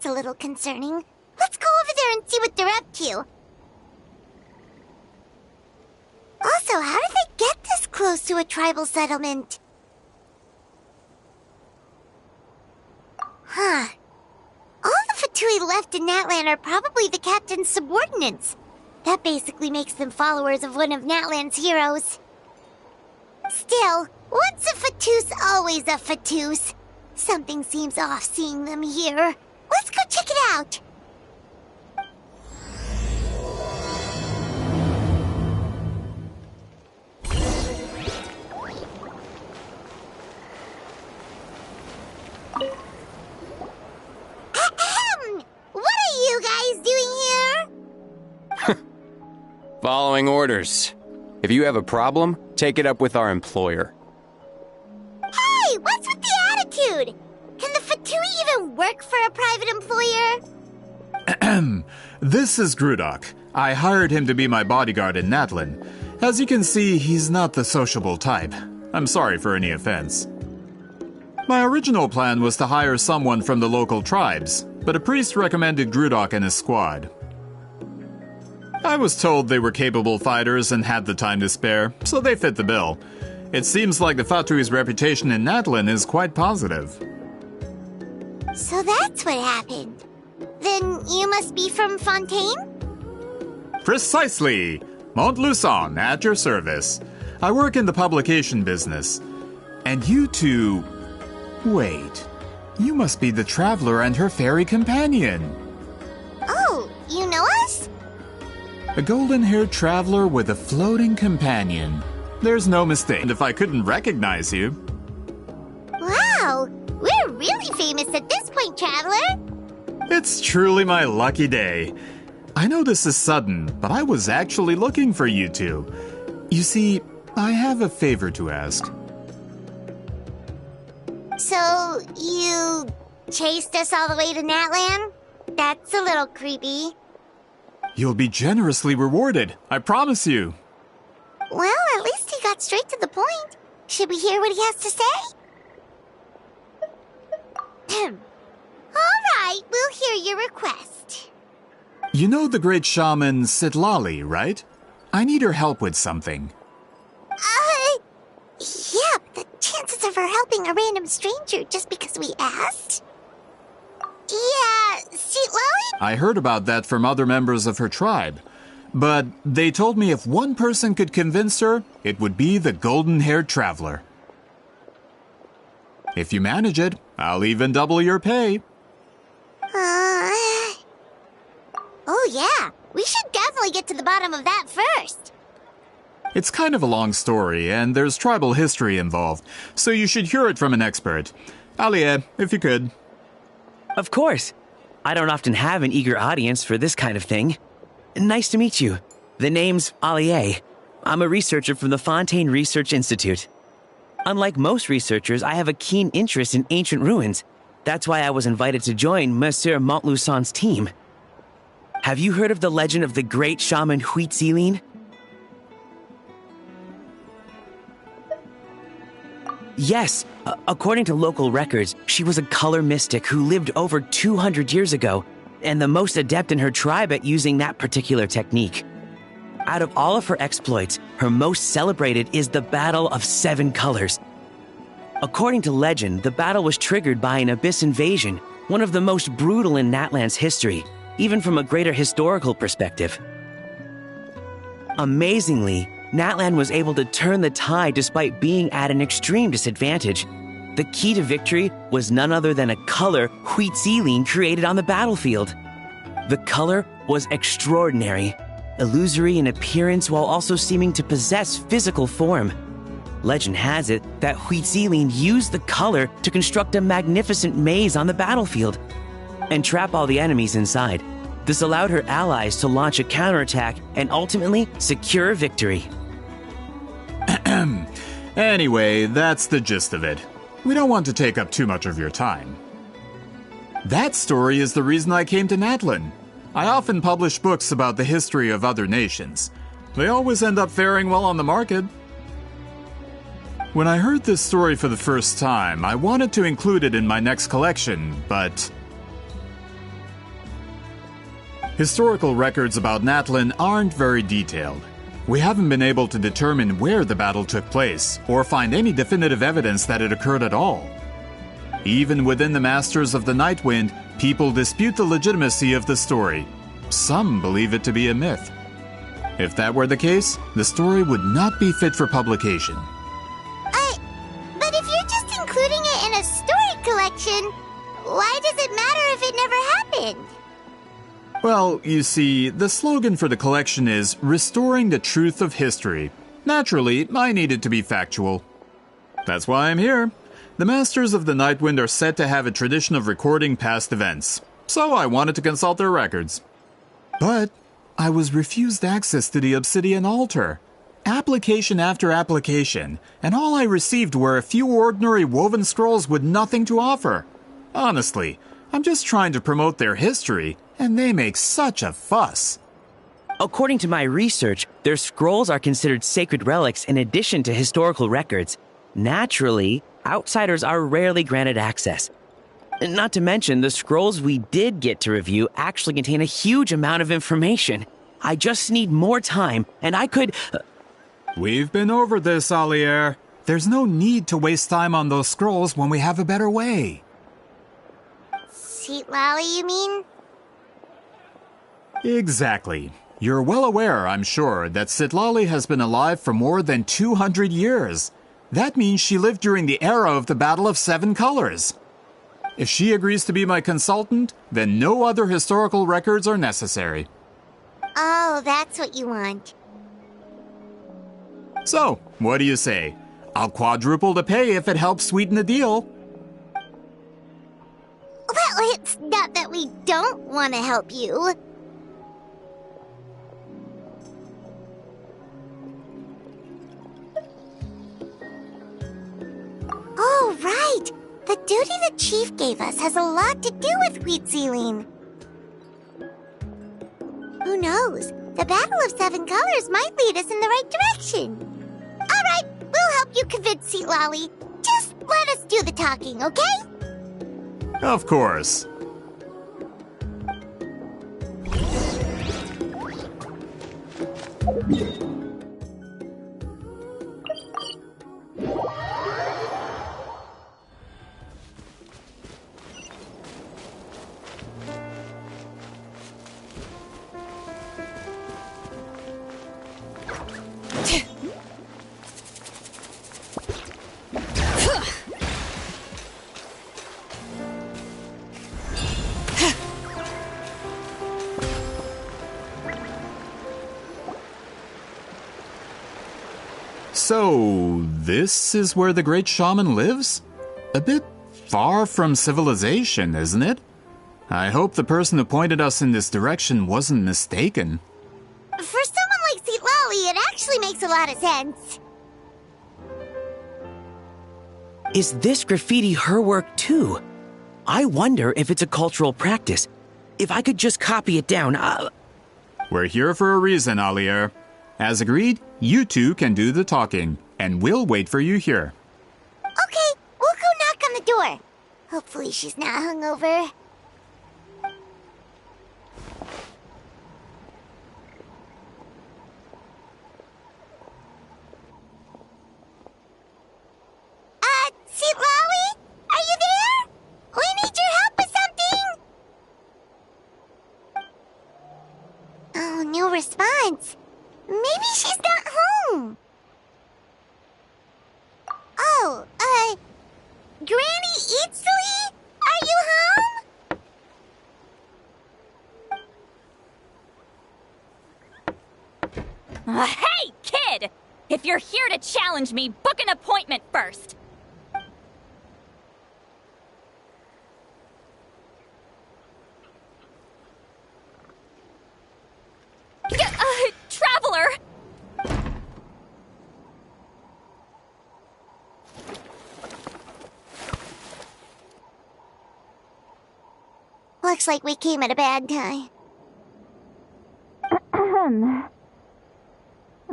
that's a little concerning. Let's go over there and see what they're up to. Also, how did they get this close to a tribal settlement? Huh. All the Fatui left in Natlan are probably the captain's subordinates. That basically makes them followers of one of Natlan's heroes. Still, once a Fatoos, always a Fatoos. Something seems off seeing them here. Let's go check it out. Ahem! What are you guys doing here? Following orders. If you have a problem, take it up with our employer. Hey, what's with the attitude? Can the Fatui even work for a private employer? This is Grudok. I hired him to be my bodyguard in Natlan. As you can see, he's not the sociable type. I'm sorry for any offense. My original plan was to hire someone from the local tribes, but a priest recommended Grudok and his squad. I was told they were capable fighters and had the time to spare, so they fit the bill. It seems like the Fatui's reputation in Natlan is quite positive. So that's what happened. Then you must be from Fontaine? Precisely! Montluçon, at your service. I work in the publication business. And you two... Wait. You must be the traveler and her fairy companion. Oh, you know us? A golden-haired traveler with a floating companion. There's no mistake if I couldn't recognize you. Wow, we're really famous at this point, traveler. It's truly my lucky day. I know this is sudden, but I was actually looking for you two. You see, I have a favor to ask. So, you chased us all the way to Natlan? That's a little creepy. You'll be generously rewarded, I promise you. Well, at least he got straight to the point. Should we hear what he has to say? All right, we'll hear your request. You know the great shaman Citlali, right? I need her help with something. Yeah, but the chances of her helping a random stranger just because we asked? Yeah, Citlali? I heard about that from other members of her tribe. But they told me if one person could convince her, it would be the golden-haired traveler. If you manage it, I'll even double your pay. Oh yeah, we should definitely get to the bottom of that first. It's kind of a long story, and there's tribal history involved, so you should hear it from an expert. Alie, if you could. Of course. I don't often have an eager audience for this kind of thing. Nice to meet you. The name's Alie. I'm a researcher from the Fontaine Research Institute. Unlike most researchers, I have a keen interest in ancient ruins. That's why I was invited to join Monsieur Montluçon's team. Have you heard of the legend of the great shaman Citlali? Yes, according to local records, she was a color mystic who lived over 200 years ago, and the most adept in her tribe at using that particular technique. Out of all of her exploits, her most celebrated is the Battle of Seven Colors. According to legend, the battle was triggered by an abyss invasion, one of the most brutal in Natlan's history, even from a greater historical perspective. Amazingly, Natlan was able to turn the tide despite being at an extreme disadvantage. The key to victory was none other than a color Citlali created on the battlefield. The color was extraordinary, illusory in appearance while also seeming to possess physical form. Legend has it that Citlali used the color to construct a magnificent maze on the battlefield and trap all the enemies inside. This allowed her allies to launch a counterattack and ultimately secure victory. Anyway, that's the gist of it. We don't want to take up too much of your time. That story is the reason I came to Natlan. I often publish books about the history of other nations. They always end up faring well on the market. When I heard this story for the first time, I wanted to include it in my next collection, but... Historical records about Natlin aren't very detailed. We haven't been able to determine where the battle took place, or find any definitive evidence that it occurred at all. Even within the Masters of the Nightwind, people dispute the legitimacy of the story. Some believe it to be a myth. If that were the case, the story would not be fit for publication. But if you're just including it in a story collection, why does it matter if it never happened? Well, you see, the slogan for the collection is Restoring the Truth of History. Naturally, I needed to be factual. That's why I'm here. The Masters of the Nightwind are said to have a tradition of recording past events, so I wanted to consult their records. But I was refused access to the Obsidian Altar. Application after application, and all I received were a few ordinary woven scrolls with nothing to offer. Honestly, I'm just trying to promote their history, and they make such a fuss. According to my research, their scrolls are considered sacred relics in addition to historical records. Naturally, outsiders are rarely granted access. Not to mention, the scrolls we did get to review actually contain a huge amount of information. I just need more time, and I could... We've been over this, Alier. There's no need to waste time on those scrolls when we have a better way. Citlali, you mean? Exactly. You're well aware, I'm sure, that Citlali has been alive for more than 200 years. That means she lived during the era of the Battle of Seven Colors. If she agrees to be my consultant, then no other historical records are necessary. Oh, that's what you want. So, what do you say? I'll quadruple the pay if it helps sweeten the deal. Well, it's not that we don't want to help you. Oh, right! The duty the chief gave us has a lot to do with wheat sealing. Who knows? The Battle of Seven Colors might lead us in the right direction. All right, we'll help you convince Citlali. Just let us do the talking, okay? Of course. So, this is where the great shaman lives? A bit far from civilization, isn't it? I hope the person who pointed us in this direction wasn't mistaken. For someone like Citlali, it actually makes a lot of sense. Is this graffiti her work too? I wonder if it's a cultural practice. If I could just copy it down, We're here for a reason, Alier. As agreed, you two can do the talking, and we'll wait for you here. Okay, we'll go knock on the door. Hopefully she's not hungover. Citlali? Are you there? We need your help with something! Oh, no response. Maybe she's not home. Oh, Granny Citlali? Are you home? Hey, kid! If you're here to challenge me, book an appointment first. Traveler! Looks like we came at a bad time.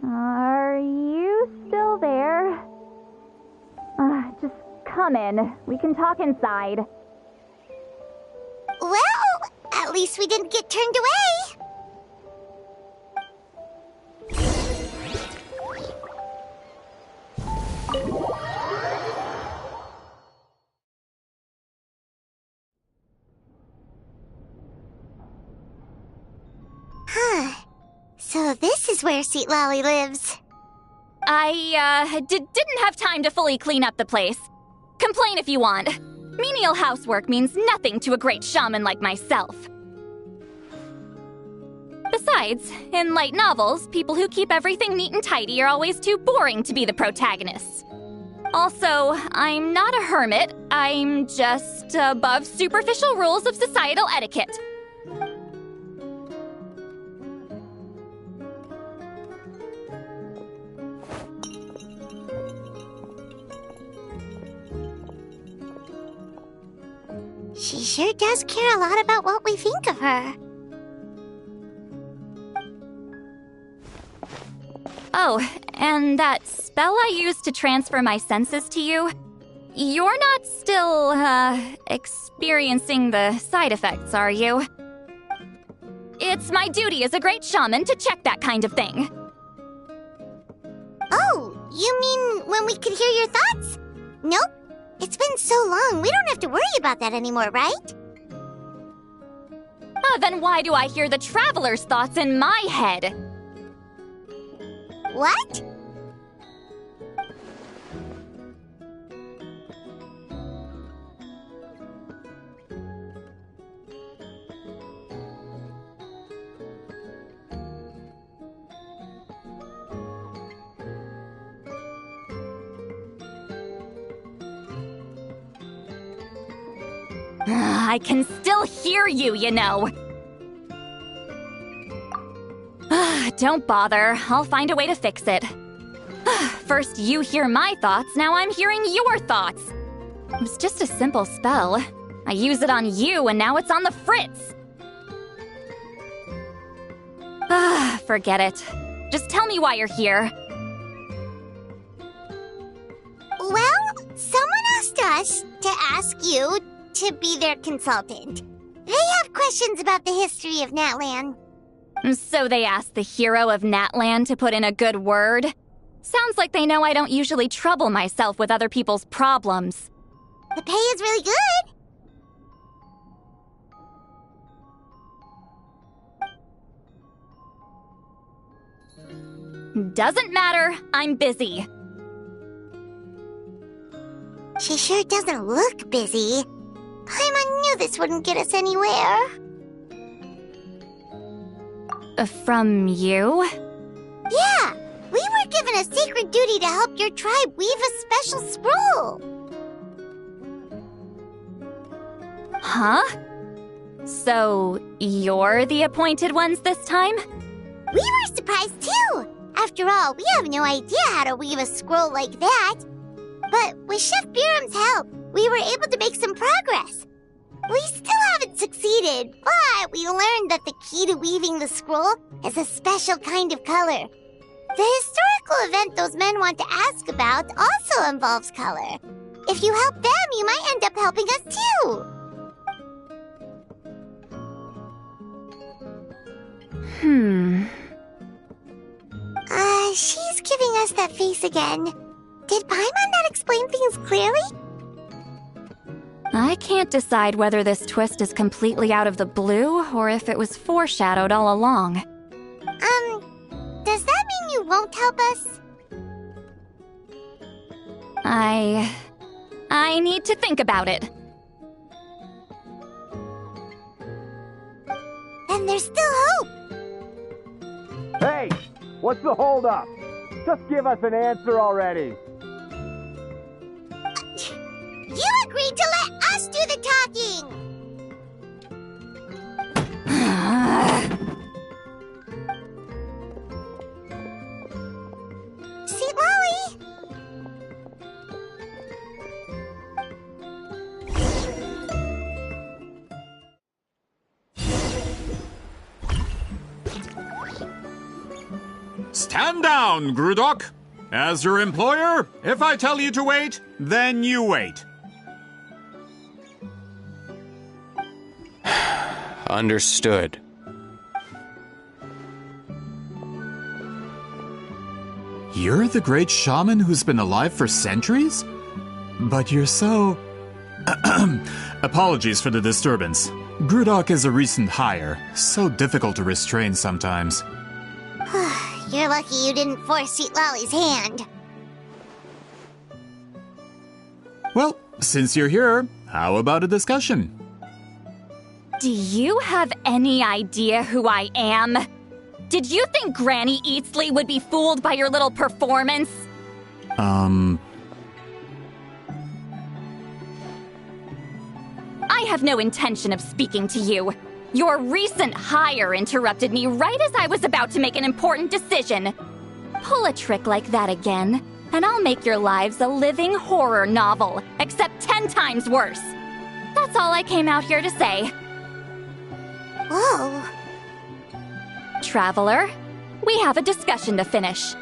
Are you still there? Just come in. We can talk inside. Well, at least we didn't get turned away. So this is where Citlali lives. I didn't have time to fully clean up the place. Complain if you want. Menial housework means nothing to a great shaman like myself. Besides, in light novels, people who keep everything neat and tidy are always too boring to be the protagonists. Also, I'm not a hermit. I'm just above superficial rules of societal etiquette. She sure does care a lot about what we think of her. Oh, and that spell I used to transfer my senses to you? You're not still, experiencing the side effects, are you? It's my duty as a great shaman to check that kind of thing. Oh, you mean when we could hear your thoughts? Nope. It's been so long, we don't have to worry about that anymore, right? Then why do I hear the traveler's thoughts in my head? What? I can still hear you, you know. Don't bother. I'll find a way to fix it. First you hear my thoughts, now I'm hearing your thoughts. It was just a simple spell. I use it on you, and now it's on the fritz. Forget it. Just tell me why you're here. Well, someone asked us to ask you to be their consultant. They have questions about the history of Natlan. So they asked the hero of Natlan to put in a good word? Sounds like they know I don't usually trouble myself with other people's problems. The pay is really good. Doesn't matter, I'm busy. She sure doesn't look busy. Paimon knew this wouldn't get us anywhere. From you? Yeah, we were given a sacred duty to help your tribe weave a special scroll. Huh? So, you're the appointed ones this time? We were surprised too. After all, we have no idea how to weave a scroll like that. But with Chef Biram's help, we were able to make some progress. We still haven't succeeded, but we learned that the key to weaving the scroll is a special kind of color. The historical event those men want to ask about also involves color. If you help them, you might end up helping us too. She's giving us that face again. Did Paimon not explain things clearly? I can't decide whether this twist is completely out of the blue or if it was foreshadowed all along. Does that mean you won't help us? I need to think about it. Then there's still hope. Hey! What's the holdup? Just give us an answer already. You agreed to let us do the talking! Citlali! Stand down, Grudok. As your employer, if I tell you to wait, then you wait. Understood. You're the great shaman who's been alive for centuries? But you're so... Apologies for the disturbance. Grudok is a recent hire, so difficult to restrain sometimes. You're lucky you didn't force Citlali's hand. Well, since you're here, how about a discussion? Do you have any idea who I am? Did you think Granny Eatsley would be fooled by your little performance? I have no intention of speaking to you. Your recent hire interrupted me right as I was about to make an important decision. Pull a trick like that again, and I'll make your lives a living horror novel, except 10 times worse. That's all I came out here to say. Whoa. Traveler, we have a discussion to finish.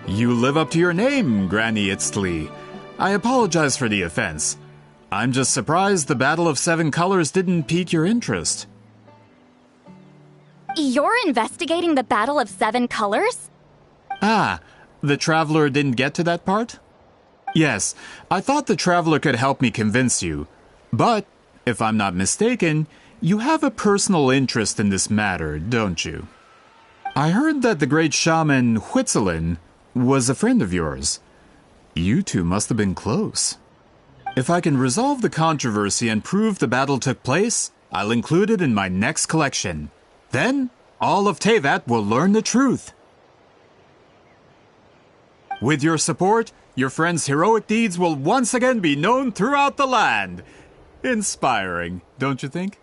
You live up to your name, Granny Itztli. I apologize for the offense. I'm just surprised the Battle of Seven Colors didn't pique your interest. You're investigating the Battle of Seven Colors? Ah, the Traveler didn't get to that part? Yes, I thought the Traveler could help me convince you. But, if I'm not mistaken, you have a personal interest in this matter, don't you? I heard that the great shaman Huitzilin was a friend of yours. You two must have been close. If I can resolve the controversy and prove the battle took place, I'll include it in my next collection. Then, all of Teyvat will learn the truth. With your support, your friend's heroic deeds will once again be known throughout the land. Inspiring, don't you think?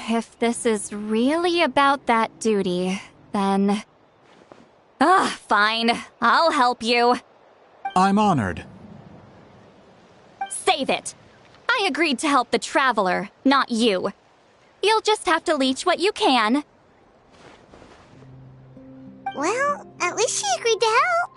If this is really about that duty, then... fine. I'll help you. I'm honored. Save it. I agreed to help the Traveler, not you. You'll just have to leech what you can. Well, at least she agreed to help.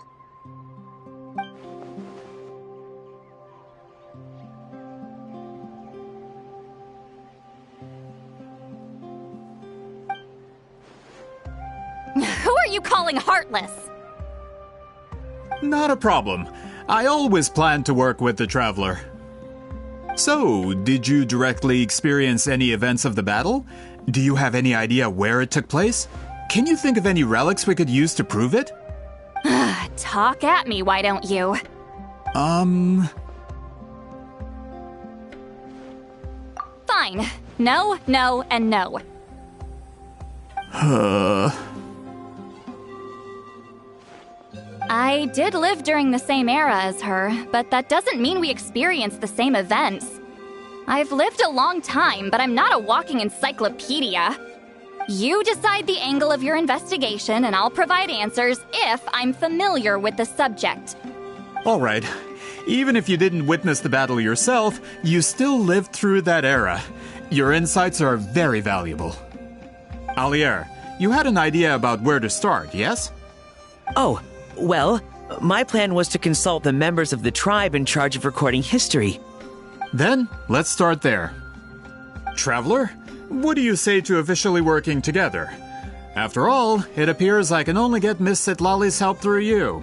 Who are you calling heartless? Not a problem. I always planned to work with the Traveler. So, did you directly experience any events of the battle? Do you have any idea where it took place? Can you think of any relics we could use to prove it? Talk at me, why don't you? Fine. No, no, and no. I did live during the same era as her, but that doesn't mean we experienced the same events. I've lived a long time, but I'm not a walking encyclopedia. You decide the angle of your investigation, and I'll provide answers if I'm familiar with the subject. All right. Even if you didn't witness the battle yourself, you still lived through that era. Your insights are very valuable. Alier, you had an idea about where to start, yes? Oh, well, my plan was to consult the members of the tribe in charge of recording history. Then, let's start there. Traveler, what do you say to officially working together? After all, it appears I can only get Miss Citlali's help through you.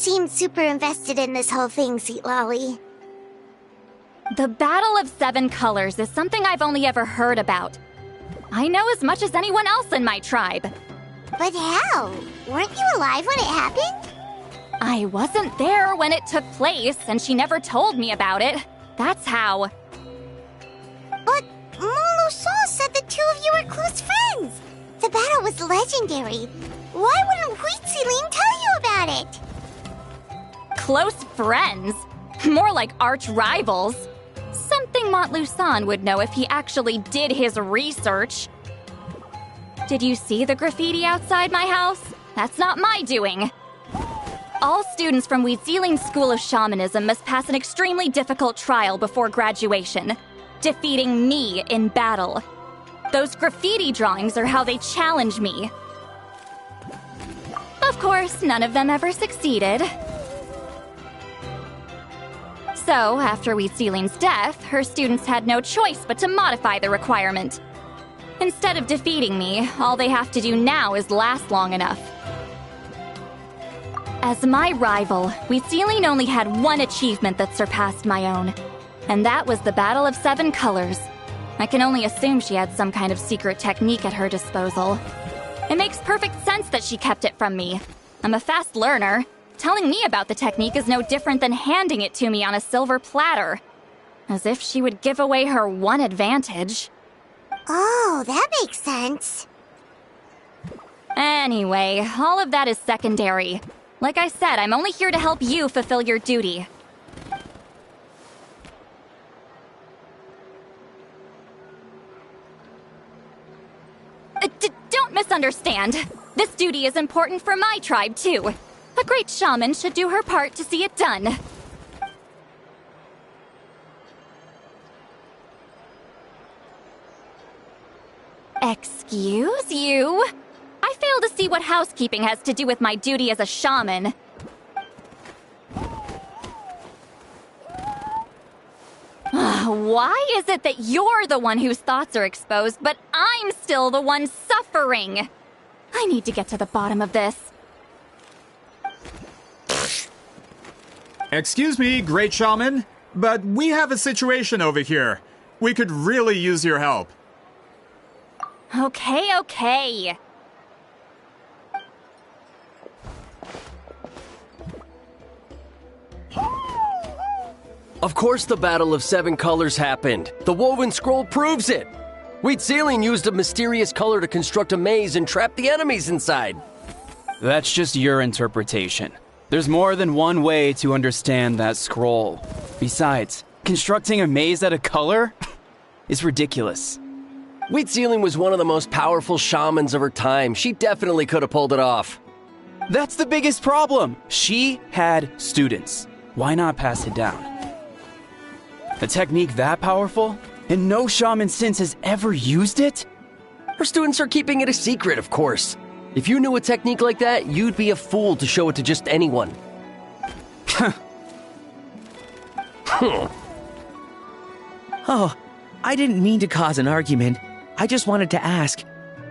seem super invested in this whole thing, Citlali. The Battle of Seven Colors is something I've only ever heard about. I know as much as anyone else in my tribe. But how? Weren't you alive when it happened? I wasn't there when it took place, and she never told me about it. That's how. But Molusa said the two of you were close friends. The battle was legendary. Why wouldn't Citlali tell you about it? Close friends? More like arch rivals. Something Montluçon would know if he actually did his research. Did you see the graffiti outside my house? That's not my doing. All students from Citlali's School of Shamanism must pass an extremely difficult trial before graduation, defeating me in battle. Those graffiti drawings are how they challenge me. Of course, none of them ever succeeded. So, after Citlali's death, her students had no choice but to modify the requirement. Instead of defeating me, all they have to do now is last long enough. As my rival, Citlali only had one achievement that surpassed my own, and that was the Battle of Seven Colors. I can only assume she had some kind of secret technique at her disposal. It makes perfect sense that she kept it from me. I'm a fast learner. Telling me about the technique is no different than handing it to me on a silver platter. As if she would give away her one advantage. Oh, that makes sense. Anyway, all of that is secondary. Like I said, I'm only here to help you fulfill your duty. Don't misunderstand. This duty is important for my tribe, too. A great shaman should do her part to see it done. Excuse you? I fail to see what housekeeping has to do with my duty as a shaman. Why is it that you're the one whose thoughts are exposed, but I'm still the one suffering? I need to get to the bottom of this. Excuse me, great shaman, but we have a situation over here. We could really use your help. Okay. Of course the Battle of Seven Colors happened. The woven scroll proves it. Citlali used a mysterious color to construct a maze and trap the enemies inside. That's just your interpretation. There's more than one way to understand that scroll. Besides, constructing a maze out of color is ridiculous. Citlali was one of the most powerful shamans of her time. She definitely could have pulled it off. That's the biggest problem. She had students. Why not pass it down? A technique that powerful? And no shaman since has ever used it? Her students are keeping it a secret, of course. If you knew a technique like that, you'd be a fool to show it to just anyone. Oh, I didn't mean to cause an argument. I just wanted to ask,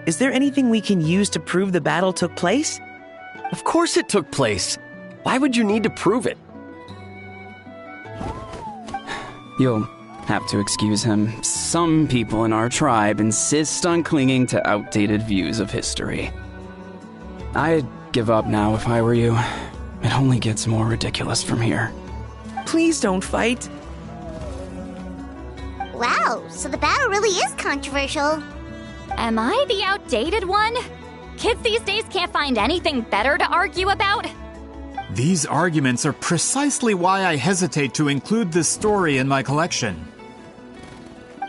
is there anything we can use to prove the battle took place? Of course it took place. Why would you need to prove it? You'll have to excuse him. Some people in our tribe insist on clinging to outdated views of history. I'd give up now if I were you. It only gets more ridiculous from here. Please don't fight. Wow, so the battle really is controversial. Am I the outdated one? Kids these days can't find anything better to argue about? These arguments are precisely why I hesitate to include this story in my collection.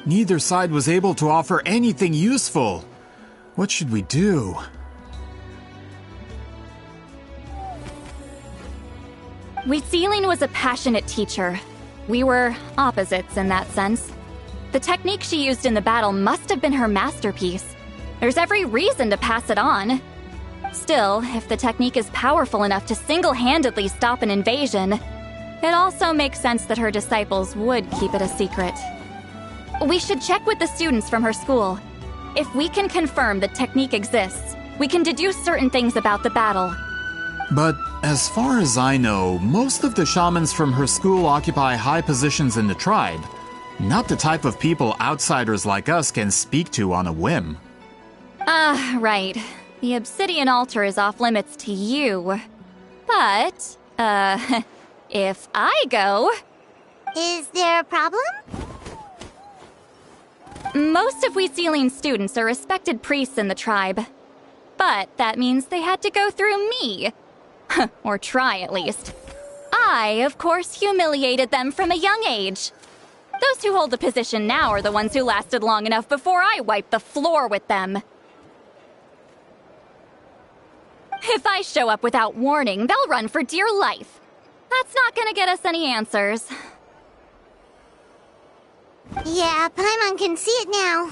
Neither side was able to offer anything useful. What should we do? Citlali was a passionate teacher. We were opposites in that sense. The technique she used in the battle must have been her masterpiece. There's every reason to pass it on. Still, if the technique is powerful enough to single-handedly stop an invasion, it also makes sense that her disciples would keep it a secret. We should check with the students from her school. If we can confirm the technique exists, we can deduce certain things about the battle. But as far as I know, most of the shamans from her school occupy high positions in the tribe. Not the type of people outsiders like us can speak to on a whim. Right. The obsidian altar is off limits to you. But, if I go... Is there a problem? Most of Wheatsealing students are respected priests in the tribe. But that means they had to go through me. Or try, at least. I, of course, humiliated them from a young age. Those who hold the position now are the ones who lasted long enough before I wiped the floor with them. If I show up without warning, they'll run for dear life. That's not gonna get us any answers. Yeah, Paimon can see it now.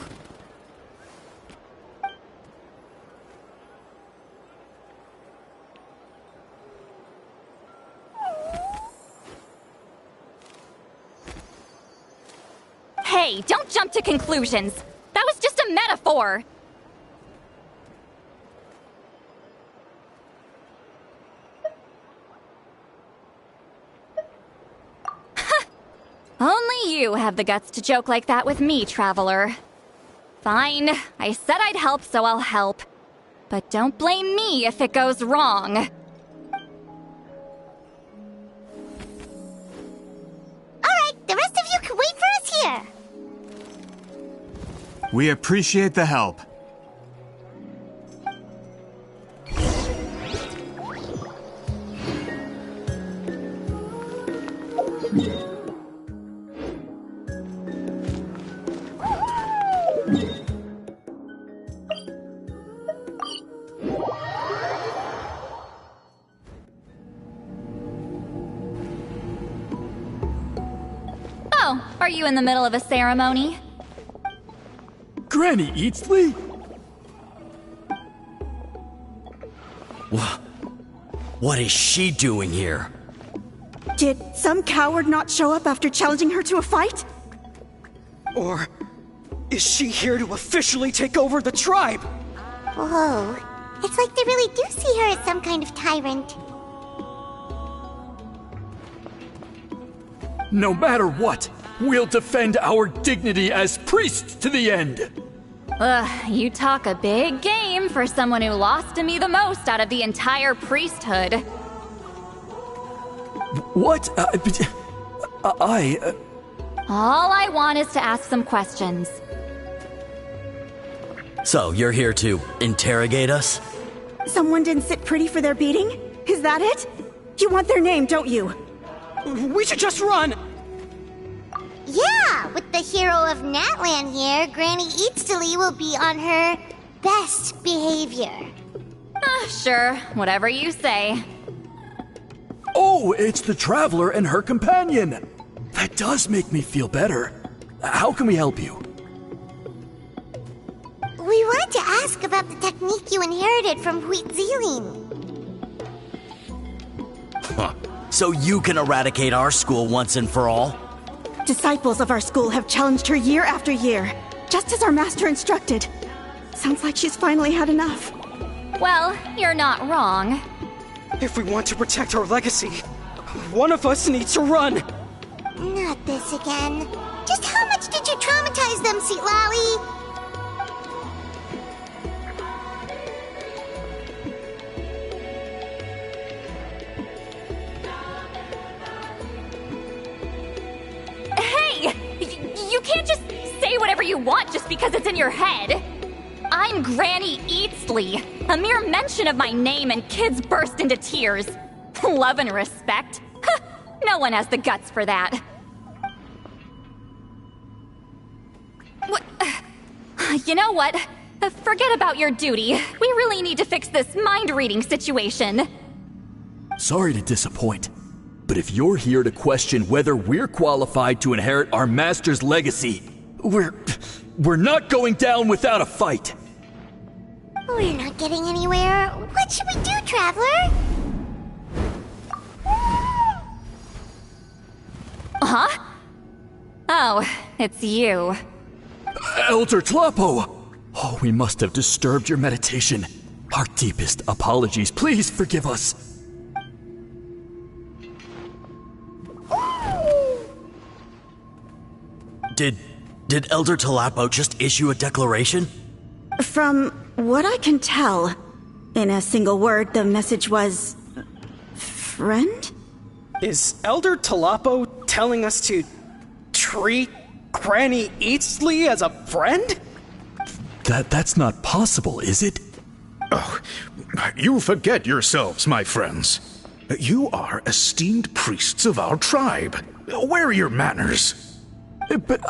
Hey, don't jump to conclusions. That was just a metaphor. Only you have the guts to joke like that with me, Traveler. Fine, I said I'd help, so I'll help. But don't blame me if it goes wrong. Alright, the rest of you can wait for us here. We appreciate the help. Oh, are you in the middle of a ceremony? Granny Eatsley? What is she doing here? Did some coward not show up after challenging her to a fight? Or is she here to officially take over the tribe? Whoa. It's like they really do see her as some kind of tyrant. No matter what, we'll defend our dignity as priests to the end. Ugh, you talk a big game for someone who lost to me the most out of the entire priesthood. What? All I want is to ask some questions. So, you're here to interrogate us? Someone didn't sit pretty for their beating? Is that it? You want their name, don't you? We should just run! Yeah, with the hero of Natlan here, Granny Eatsley will be on her best behavior. Sure, whatever you say. Oh, it's the Traveler and her companion! That does make me feel better. How can we help you? We wanted to ask about the technique you inherited from Wheatsealing. So you can eradicate our school once and for all? Disciples of our school have challenged her year after year, just as our master instructed. Sounds like she's finally had enough. Well, you're not wrong. If we want to protect our legacy, one of us needs to run! Not this again. Just how much did you traumatize them, Citlali? You can't just say whatever you want just because it's in your head. I'm Granny Eatsley. A mere mention of my name and kids burst into tears. Love and respect? No one has the guts for that. What? You know what? Forget about your duty. We really need to fix this mind-reading situation. Sorry to disappoint, but if you're here to question whether we're qualified to inherit our master's legacy, we're not going down without a fight. We're not getting anywhere. What should we do, Traveler? Huh? Oh, it's you. Elder Tlapo! We must have disturbed your meditation. Our deepest apologies. Please forgive us. Did Elder Talapo just issue a declaration? From what I can tell, in a single word, the message was... friend? Is Elder Talapo telling us to treat Granny Eatsley as a friend? That's not possible, is it? Oh, you forget yourselves, my friends. You are esteemed priests of our tribe. Where are your manners? But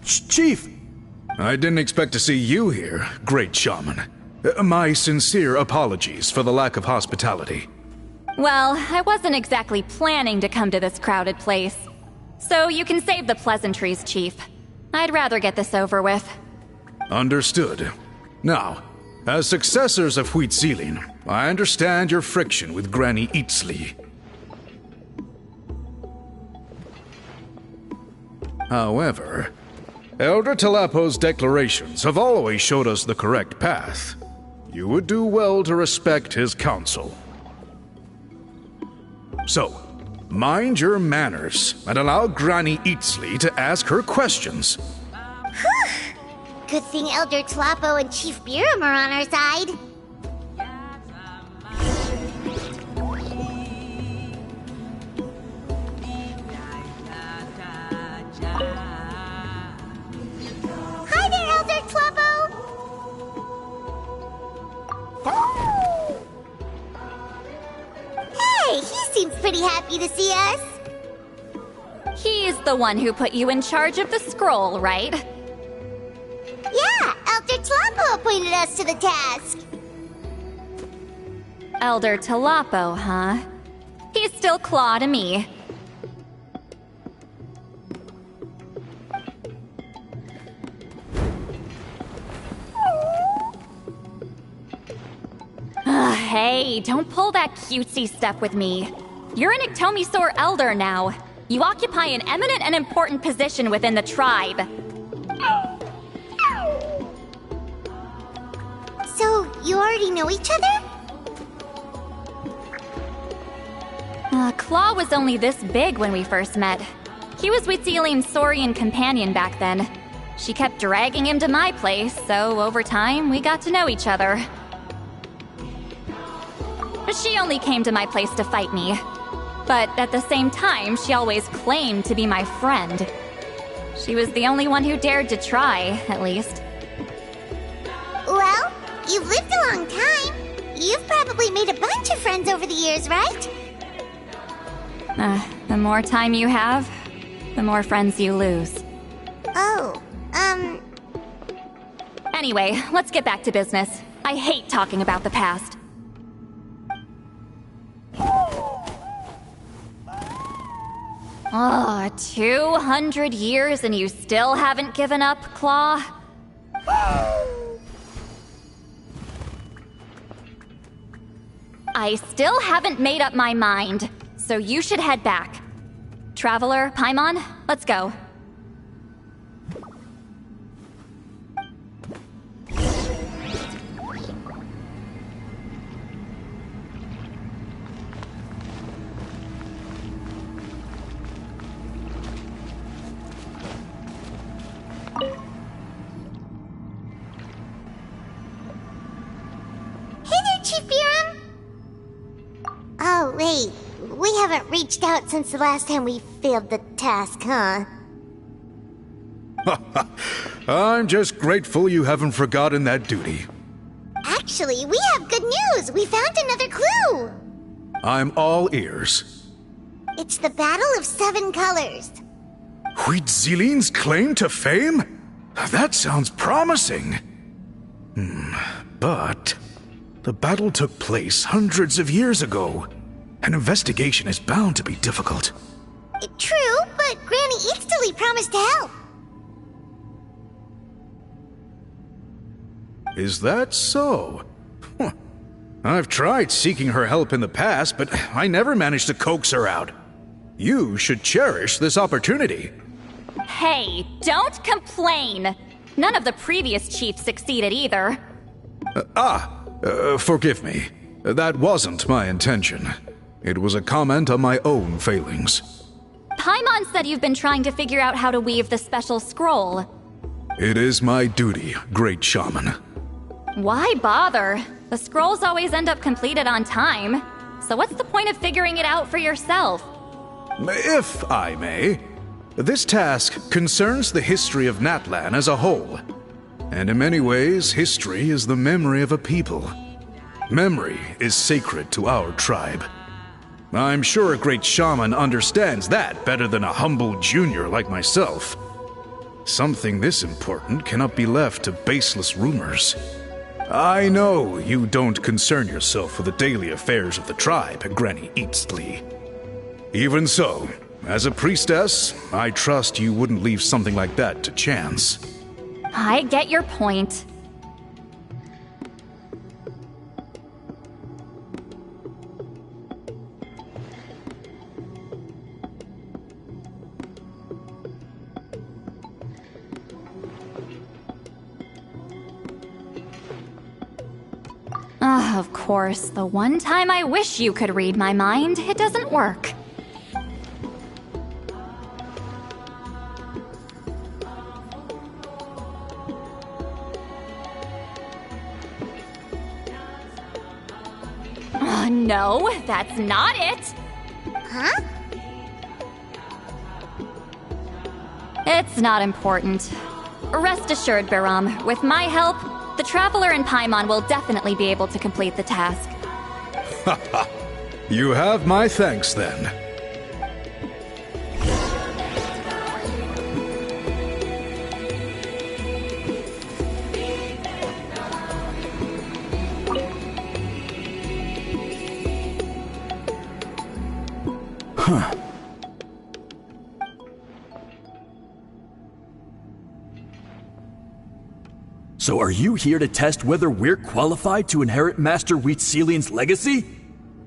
Chief! I didn't expect to see you here, great shaman. My sincere apologies for the lack of hospitality. Well, I wasn't exactly planning to come to this crowded place. So you can save the pleasantries, Chief. I'd rather get this over with. Understood. Now, as successors of Citlali, I understand your friction with Granny Eatsley. However, Elder Talapo's declarations have always showed us the correct path. You would do well to respect his counsel. So, mind your manners and allow Granny Eatsley to ask her questions. Good thing Elder Talapo and Chief Biram are on our side. Hi there, Elder Talapo! Hey, he seems pretty happy to see us. He's the one who put you in charge of the scroll, right? Yeah, Elder Talapo appointed us to the task. Elder Talapo, huh? He's still Claw to me. Hey, don't pull that cutesy stuff with me. You're an Iktomi-Sor Elder now. You occupy an eminent and important position within the tribe. So, you already know each other? Claw was only this big when we first met. He was with Celine's Saurian companion back then. She kept dragging him to my place, so over time, we got to know each other. She only came to my place to fight me. But at the same time, she always claimed to be my friend. She was the only one who dared to try, at least. Well, you've lived a long time. You've probably made a bunch of friends over the years, right? The more time you have, the more friends you lose. Oh, Anyway, let's get back to business. I hate talking about the past. 200 years and you still haven't given up, Claw? I still haven't made up my mind, so you should head back. Traveler, Paimon, let's go. Chief Biram? Oh, wait. We haven't reached out since the last time we failed the task, huh? I'm just grateful you haven't forgotten that duty. Actually, we have good news! We found another clue! I'm all ears. It's the Battle of 7 Colors. Citlali's claim to fame? That sounds promising. But the battle took place hundreds of years ago. An investigation is bound to be difficult. True, but Granny Eatsley promised to help. Is that so? I've tried seeking her help in the past, but I never managed to coax her out. You should cherish this opportunity. Hey, don't complain! None of the previous chiefs succeeded either. Forgive me. That wasn't my intention. It was a comment on my own failings. Paimon said you've been trying to figure out how to weave the special scroll. It is my duty, great shaman. Why bother? The scrolls always end up completed on time. So what's the point of figuring it out for yourself? If I may, this task concerns the history of Natlan as a whole. And in many ways, history is the memory of a people. Memory is sacred to our tribe. I'm sure a great shaman understands that better than a humble junior like myself. Something this important cannot be left to baseless rumors. I know you don't concern yourself with the daily affairs of the tribe, Granny Eatsley. Even so, as a priestess, I trust you wouldn't leave something like that to chance. I get your point. Of course, the one time I wish you could read my mind, it doesn't work. Oh, no, that's not it. Huh? It's not important. Rest assured, Biram, with my help, the Traveler and Paimon will definitely be able to complete the task. Haha. You have my thanks then. Huh. So are you here to test whether we're qualified to inherit Master Wheatselian's legacy?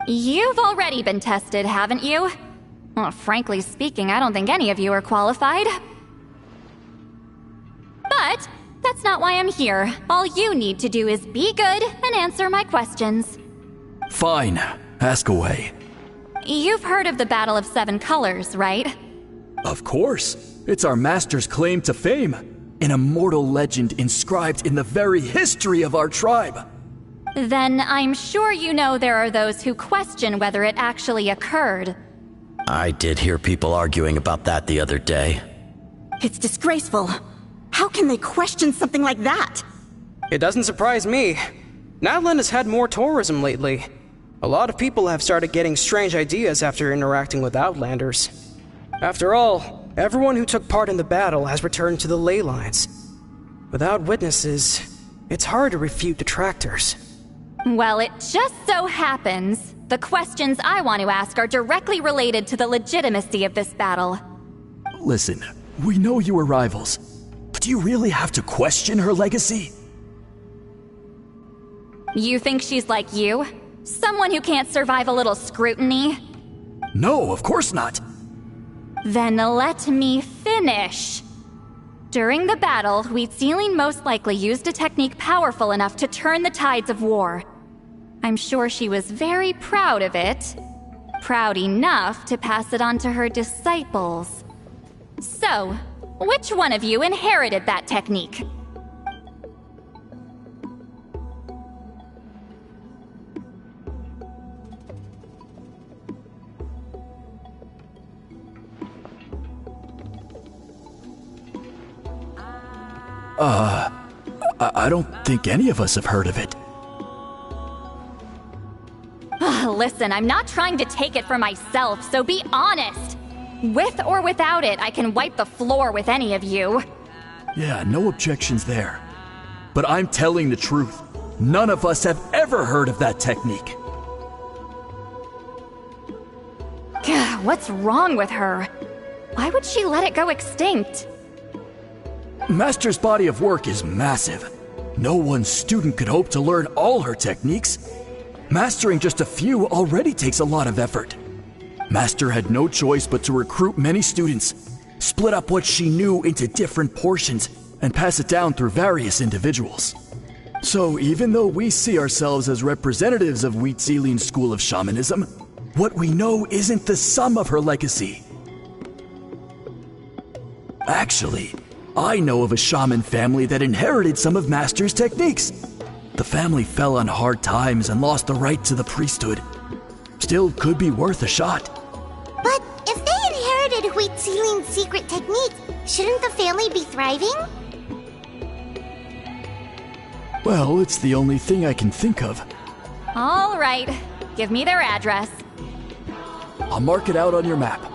You've already been tested, haven't you? Well, frankly speaking, I don't think any of you are qualified. But that's not why I'm here. All you need to do is be good and answer my questions. Fine. Ask away. You've heard of the Battle of Seven Colors, right? Of course. It's our master's claim to fame. An immortal legend inscribed in the very history of our tribe. Then I'm sure you know there are those who question whether it actually occurred. I did hear people arguing about that the other day. It's disgraceful. How can they question something like that? It doesn't surprise me. Natlan has had more tourism lately. A lot of people have started getting strange ideas after interacting with Outlanders. After all, everyone who took part in the battle has returned to the ley lines. Without witnesses, it's hard to refute detractors. Well, it just so happens the questions I want to ask are directly related to the legitimacy of this battle. Listen, we know you were rivals, but do you really have to question her legacy? You think she's like you? Someone who can't survive a little scrutiny? No, of course not. Then let me finish. During the battle, Wheatselian most likely used a technique powerful enough to turn the tides of war. I'm sure she was very proud of it. Proud enough to pass it on to her disciples. So, which one of you inherited that technique? I don't think any of us have heard of it. Listen, I'm not trying to take it for myself, so be honest. With or without it, I can wipe the floor with any of you. Yeah, no objections there. But I'm telling the truth. None of us have ever heard of that technique. What's wrong with her? Why would she let it go extinct? Master's body of work is massive. No one student could hope to learn all her techniques. Mastering just a few already takes a lot of effort. Master had no choice but to recruit many students, split up what she knew into different portions, and pass it down through various individuals. So even though we see ourselves as representatives of Wheatselian's school of shamanism, what we know isn't the sum of her legacy. Actually, I know of a shaman family that inherited some of Master's techniques. The family fell on hard times and lost the right to the priesthood. Still could be worth a shot. But if they inherited Huitzilin's secret techniques, shouldn't the family be thriving? Well, it's the only thing I can think of. All right, give me their address. I'll mark it out on your map.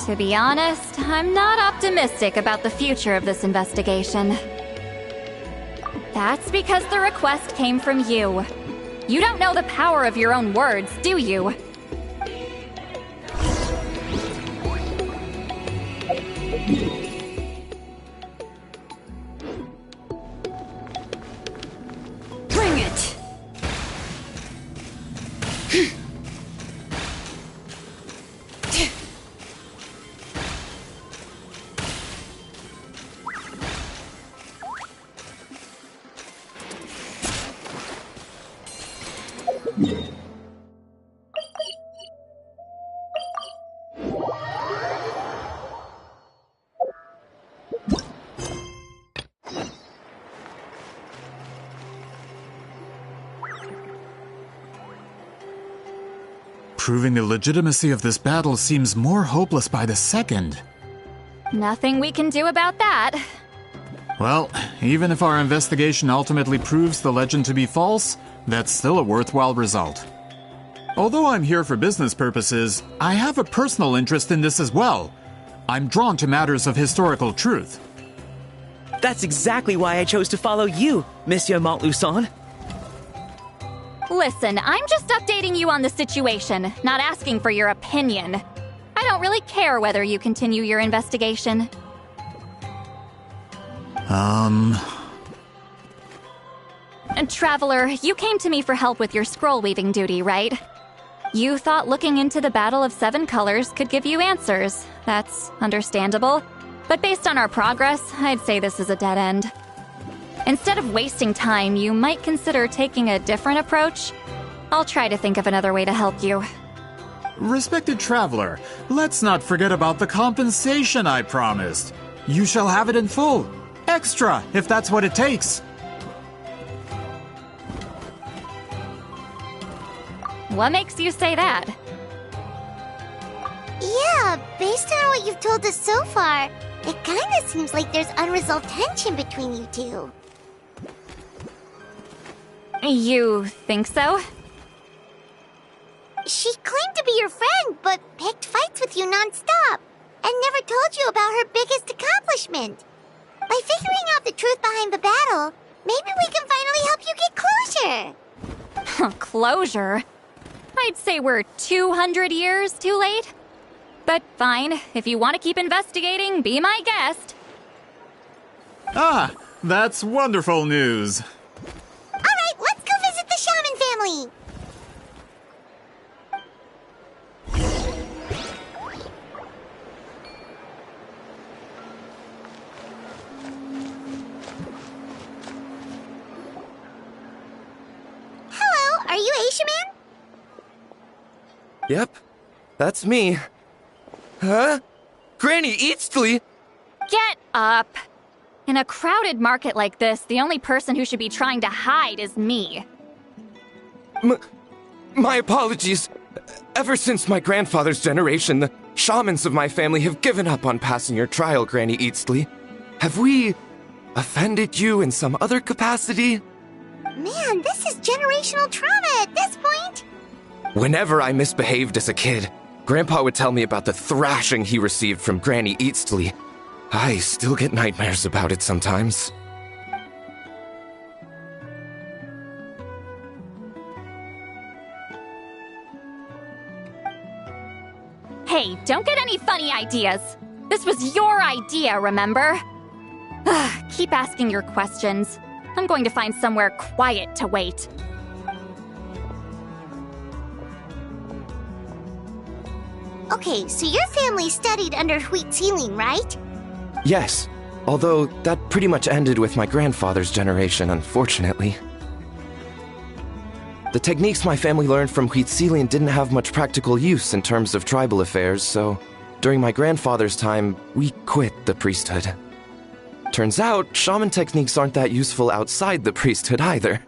To be honest, I'm not optimistic about the future of this investigation. That's because the request came from you. You don't know the power of your own words, do you? Bring it! Proving the legitimacy of this battle seems more hopeless by the second. Nothing we can do about that. Well, even if our investigation ultimately proves the legend to be false, that's still a worthwhile result. Although I'm here for business purposes, I have a personal interest in this as well. I'm drawn to matters of historical truth. That's exactly why I chose to follow you, Monsieur Montluçon. Listen, I'm just updating you on the situation, not asking for your opinion. I don't really care whether you continue your investigation. And Traveler, you came to me for help with your scroll weaving duty, right? You thought looking into the Battle of Seven Colors could give you answers. That's understandable. But based on our progress, I'd say this is a dead end. Instead of wasting time, you might consider taking a different approach. I'll try to think of another way to help you. Respected Traveler, let's not forget about the compensation I promised. You shall have it in full. Extra, if that's what it takes. What makes you say that? Yeah, based on what you've told us so far, it kinda seems like there's unresolved tension between you two. You think so? She claimed to be your friend, but picked fights with you nonstop, and never told you about her biggest accomplishment. By figuring out the truth behind the battle, maybe we can finally help you get closure. Closure? I'd say we're 200 years too late. But fine, if you want to keep investigating, be my guest. Ah, that's wonderful news. Alright, let's go visit the shaman family. Hello, are you Aisha Man? Yep, that's me. Huh? Granny Eastly? Get up! In a crowded market like this, the only person who should be trying to hide is me. My apologies. Ever since my grandfather's generation, the shamans of my family have given up on passing your trial, Granny Eastly. Have we offended you in some other capacity? Man, this is generational trauma at this point. Whenever I misbehaved as a kid, Grandpa would tell me about the thrashing he received from Granny Eastly. I still get nightmares about it sometimes. Hey, don't get any funny ideas. This was your idea, remember? Keep asking your questions. I'm going to find somewhere quiet to wait. Okay, so your family studied under Huitziling, right? Yes, although that pretty much ended with my grandfather's generation, unfortunately. The techniques my family learned from Huitziling didn't have much practical use in terms of tribal affairs, so During my grandfather's time, we quit the priesthood. Turns out, shaman techniques aren't that useful outside the priesthood either.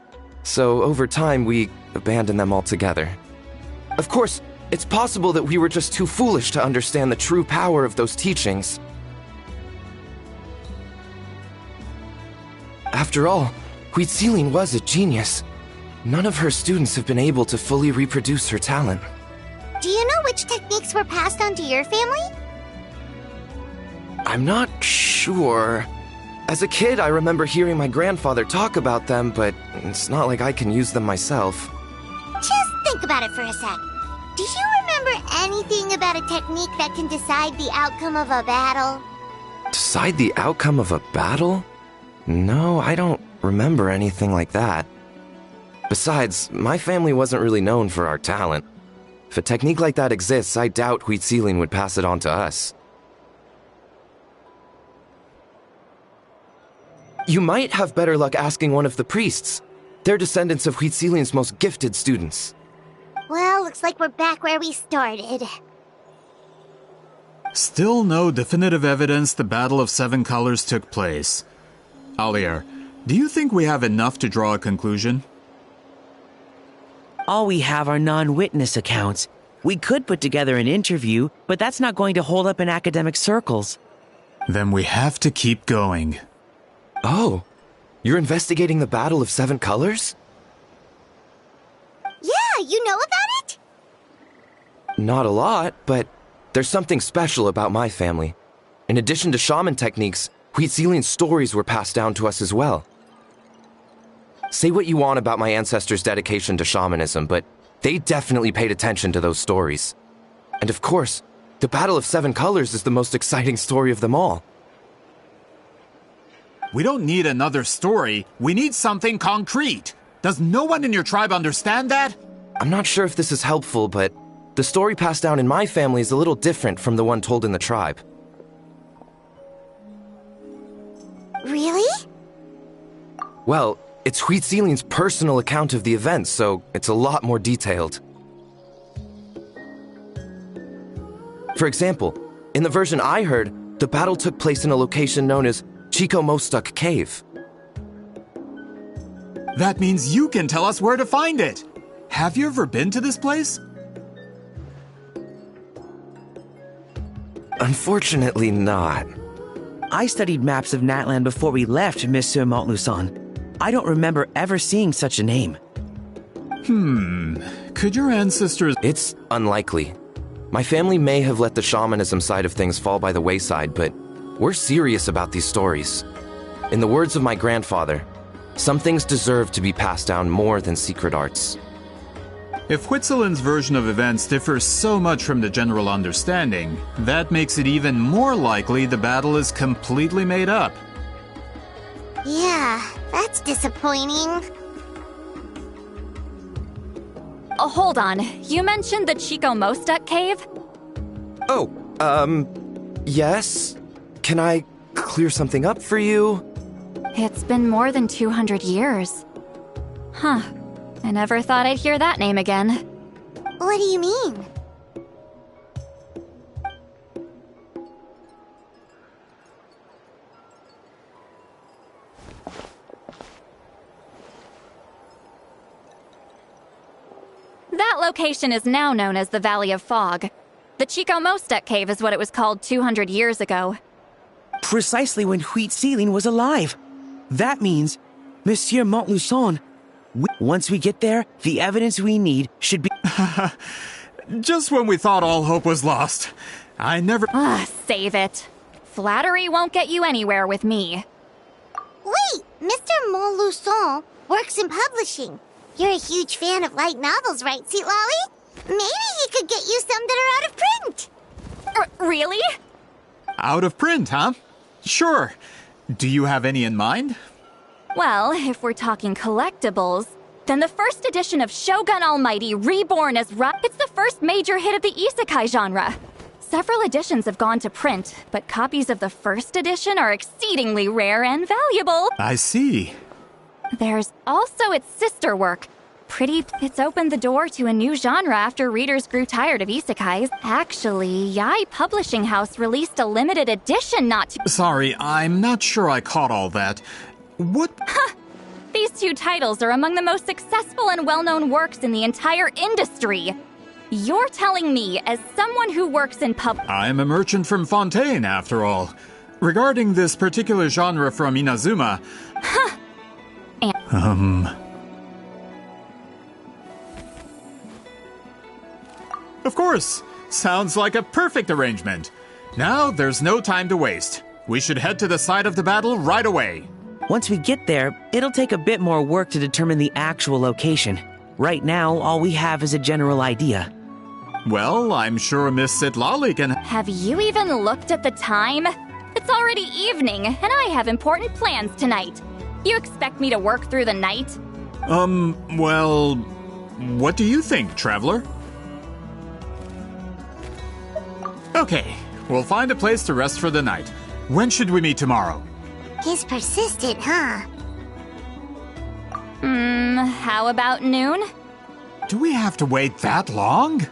So over time, we abandoned them altogether. Of course, it's possible that we were just too foolish to understand the true power of those teachings. After all, Citlali was a genius. None of her students have been able to fully reproduce her talent. Do you know which techniques were passed on to your family? I'm not sure. As a kid, I remember hearing my grandfather talk about them, but it's not like I can use them myself. Just think about it for a sec. Do you remember anything about a technique that can decide the outcome of a battle? Decide the outcome of a battle? No, I don't remember anything like that. Besides, my family wasn't really known for our talent. If a technique like that exists, I doubt Citlali would pass it on to us. You might have better luck asking one of the priests. They're descendants of Citlali's most gifted students. Well, looks like we're back where we started. Still no definitive evidence the Battle of Seven Colors took place. Alier, do you think we have enough to draw a conclusion? All we have are non-witness accounts. We could put together an interview, but that's not going to hold up in academic circles. Then we have to keep going. Oh, you're investigating the Battle of Seven Colors? Yeah, you know about it? Not a lot, but there's something special about my family. In addition to shaman techniques, Citlali's stories were passed down to us as well. Say what you want about my ancestors' dedication to shamanism, but they definitely paid attention to those stories. And of course, the Battle of Seven Colors is the most exciting story of them all. We don't need another story. We need something concrete. Does no one in your tribe understand that? I'm not sure if this is helpful, but the story passed down in my family is a little different from the one told in the tribe. Really? Well, it's Citlali's personal account of the event, so it's a lot more detailed. For example, in the version I heard, the battle took place in a location known as Chico Mostuk Cave. That means you can tell us where to find it. Have you ever been to this place? Unfortunately not. I studied maps of Natlan before we left, Monsieur Montluçon. I don't remember ever seeing such a name. Could your ancestors... It's unlikely. My family may have let the shamanism side of things fall by the wayside, but we're serious about these stories. In the words of my grandfather, some things deserve to be passed down more than secret arts. If Citlali's version of events differs so much from the general understanding, that makes it even more likely the battle is completely made up. Yeah, that's disappointing. Oh, hold on. You mentioned the Chico Mostuk Cave? Oh, yes? Can I clear something up for you? It's been more than 200 years. Huh. I never thought I'd hear that name again. What do you mean? That location is now known as the Valley of Fog. The Chico Mostuk Cave is what it was called 200 years ago. Precisely when Citlali was alive. That means, Monsieur Montluçon, once we get there, the evidence we need should be... Just when we thought all hope was lost. I never... Save it. Flattery won't get you anywhere with me. Wait, Mr. Montluçon works in publishing. You're a huge fan of light novels, right, Citlali? Maybe he could get you some that are out of print. Really? Out of print, huh? Sure. Do you have any in mind? Well, if we're talking collectibles, then the first edition of Shogun Almighty Reborn as it's the first major hit of the isekai genre. Several editions have gone to print, but copies of the first edition are exceedingly rare and valuable. I see. There's also its sister work, It's opened the door to a new genre after readers grew tired of isekais. Actually, Yai Publishing House released a limited edition not too— Sorry, I'm not sure I caught all that. What? These two titles are among the most successful and well-known works in the entire industry. You're telling me, as someone who works in I'm a merchant from Fontaine, after all. Regarding this particular genre from Inazuma... Of course! Sounds like a perfect arrangement. Now, there's no time to waste. We should head to the site of the battle right away. Once we get there, it'll take a bit more work to determine the actual location. Right now, all we have is a general idea. Well, I'm sure Miss Citlali can... Have you even looked at the time? It's already evening, and I have important plans tonight. You expect me to work through the night? Well... What do you think, traveler? Okay, we'll find a place to rest for the night. When should we meet tomorrow? He's persistent, huh? How about noon? Do we have to wait that long?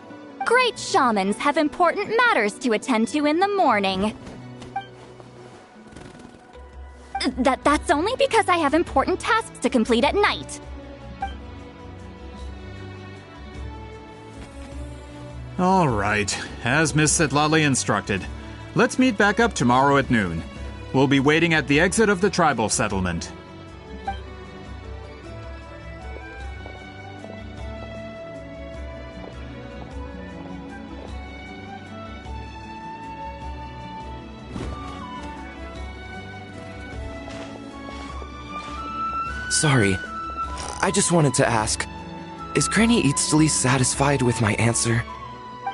Great shamans have important matters to attend to in the morning. That's only because I have important tasks to complete at night. All right, as Miss Citlali instructed. Let's meet back up tomorrow at noon. We'll be waiting at the exit of the tribal settlement. Sorry, I just wanted to ask, is Granny Eatsley satisfied with my answer?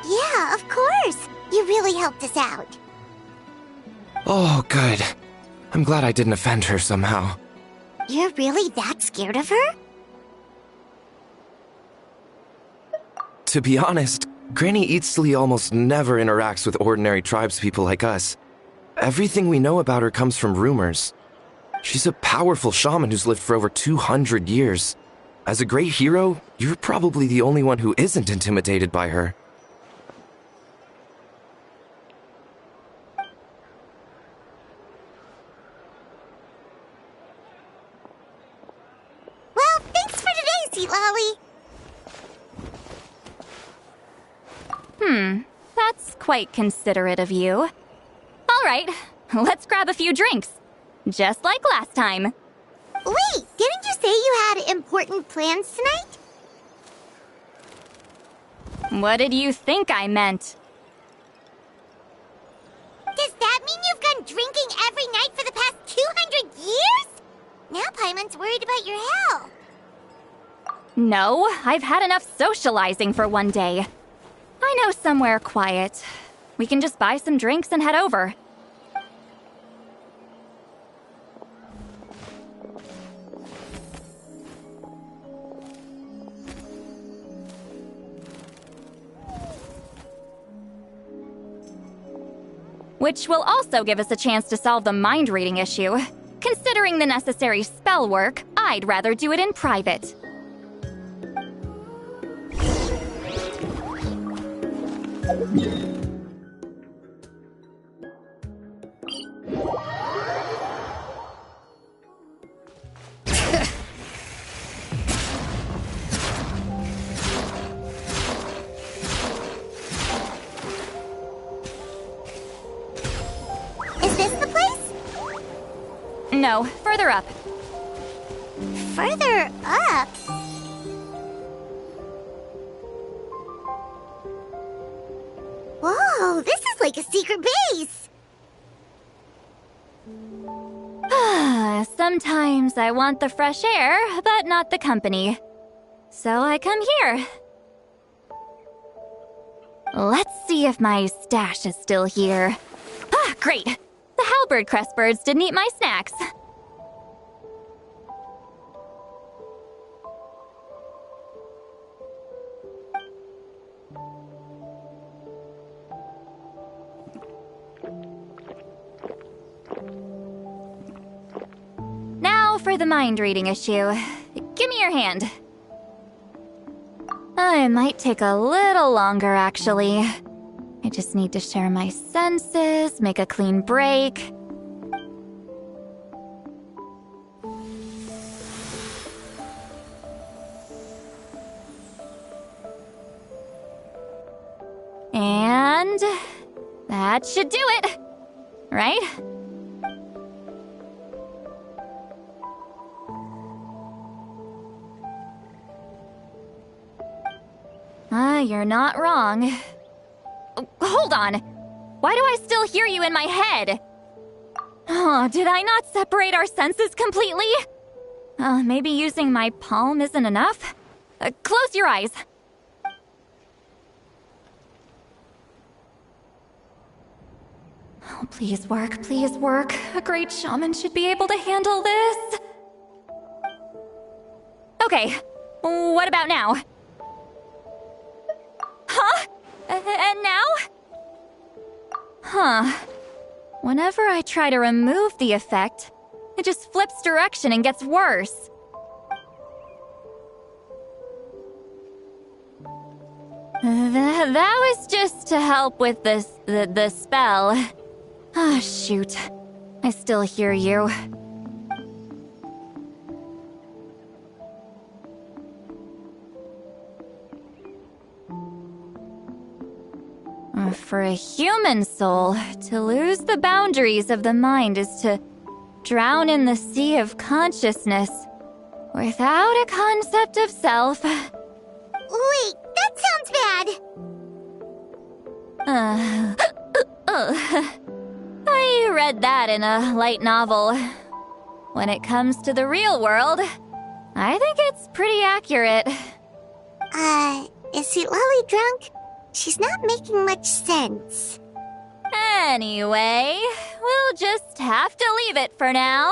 Yeah, of course. You really helped us out. Oh, good. I'm glad I didn't offend her somehow. You're really that scared of her? To be honest, Granny Eatsley almost never interacts with ordinary tribespeople like us. Everything we know about her comes from rumors. She's a powerful shaman who's lived for over 200 years. As a great hero, you're probably the only one who isn't intimidated by her. Well, thanks for today, Citlali. That's quite considerate of you. All right, let's grab a few drinks. Just like last time. Wait, didn't you say you had important plans tonight? What did you think I meant? Does that mean you've gone drinking every night for the past 200 years? Now Paimon's worried about your health. No, I've had enough socializing for one day. I know somewhere quiet. We can just buy some drinks and head over. Which will also give us a chance to solve the mind reading issue. Considering the necessary spell work, I'd rather do it in private. Is this the place? No, further up. Further up? Whoa, this is like a secret base! Sometimes I want the fresh air, but not the company. So I come here. Let's see if my stash is still here. Ah, great! The halberd crest birds didn't eat my snacks. Now for the mind reading issue. Give me your hand. It might take a little longer, actually. I just need to share my senses, make a clean break. And that should do it, right? You're not wrong. Hold on. Why do I still hear you in my head? Oh, did I not separate our senses completely? Maybe using my palm isn't enough? Close your eyes. Oh, please work, please work. A great shaman should be able to handle this. Okay, what about now? Huh? And now? Huh. Whenever I try to remove the effect, it just flips direction and gets worse. That was just to help with the spell. Ah, shoot. I still hear you. For a human soul, to lose the boundaries of the mind is to drown in the sea of consciousness without a concept of self. Wait, that sounds bad! I read that in a light novel. When it comes to the real world, I think it's pretty accurate. Is Citlali drunk? She's not making much sense. Anyway, we'll just have to leave it for now.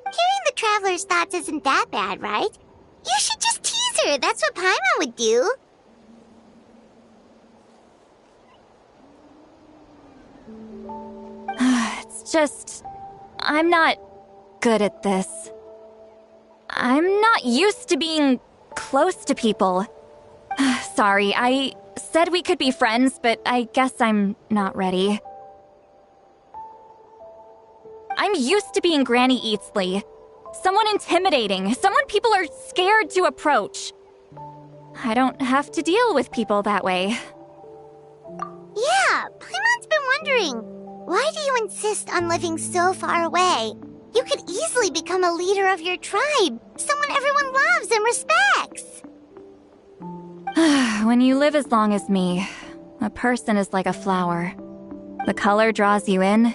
Hearing the Traveler's thoughts isn't that bad, right? You should just tease her. That's what Paimon would do. It's just... I'm not good at this. I'm not used to being close to people. Sorry, I said we could be friends, but I guess I'm not ready. I'm used to being Granny Eatsley. Someone intimidating, someone people are scared to approach. I don't have to deal with people that way. Yeah, Paimon's been wondering, why do you insist on living so far away? You could easily become a leader of your tribe, someone everyone loves and respects. When you live as long as me, a person is like a flower. The color draws you in.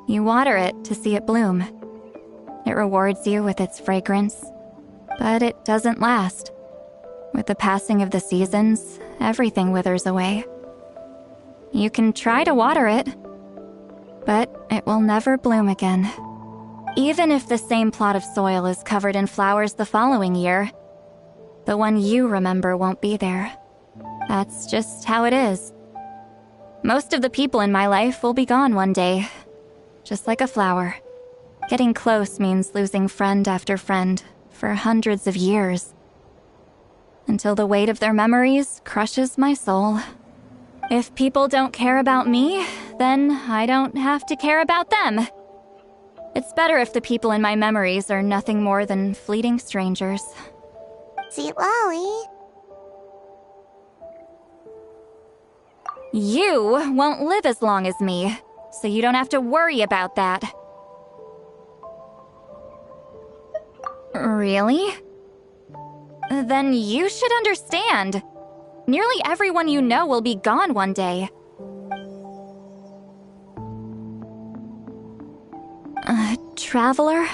You water it to see it bloom. It rewards you with its fragrance, but it doesn't last. With the passing of the seasons, everything withers away. You can try to water it, but it will never bloom again. Even if the same plot of soil is covered in flowers the following year, the one you remember won't be there. That's just how it is. Most of the people in my life will be gone one day, just like a flower. Getting close means losing friend after friend for hundreds of years, until the weight of their memories crushes my soul. If people don't care about me, then I don't have to care about them. It's better if the people in my memories are nothing more than fleeting strangers. Citlali. You won't live as long as me, so you don't have to worry about that. Really? Then you should understand. Nearly everyone you know will be gone one day. Traveler?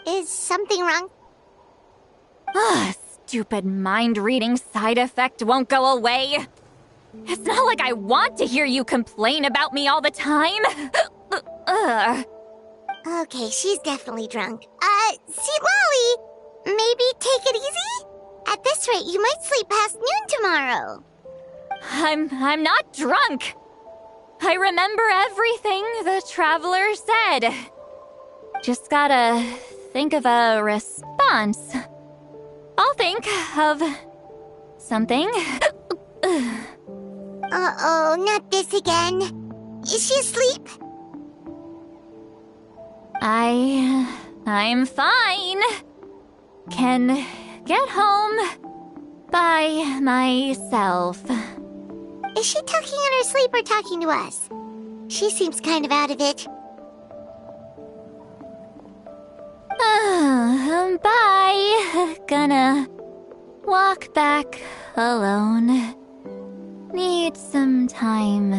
Is something wrong? Ugh, stupid mind-reading side effect won't go away. It's not like I want to hear you complain about me all the time. Ugh. Okay, she's definitely drunk. Citlali, maybe take it easy? At this rate, you might sleep past noon tomorrow. I'm not drunk. I remember everything the traveler said. Just gotta think of a response. I'll think of something. Uh-oh, not this again. Is she asleep? I'm fine. Can get home by myself. Is she talking in her sleep or talking to us? She seems kind of out of it. Bye. Gonna walk back alone. Need some time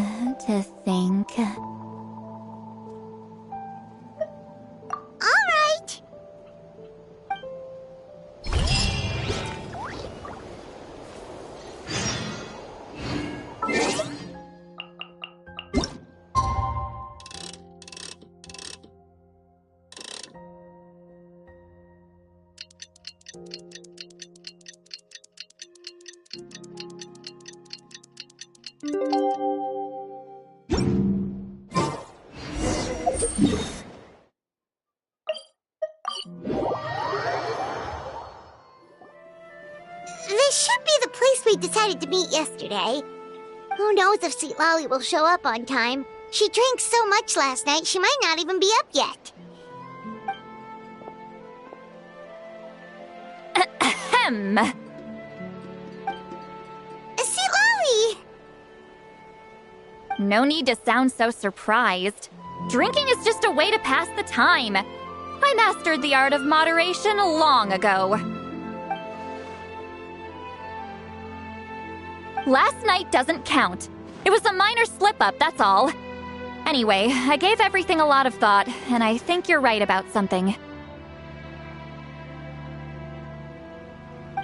to think. All right. This should be the place we decided to meet yesterday. Who knows if Citlali will show up on time? She drank so much last night, she might not even be up yet. Ahem. Citlali! No need to sound so surprised. Drinking is just a way to pass the time. I mastered the art of moderation long ago. Last night doesn't count. It was a minor slip-up, that's all. Anyway, I gave everything a lot of thought, and I think you're right about something.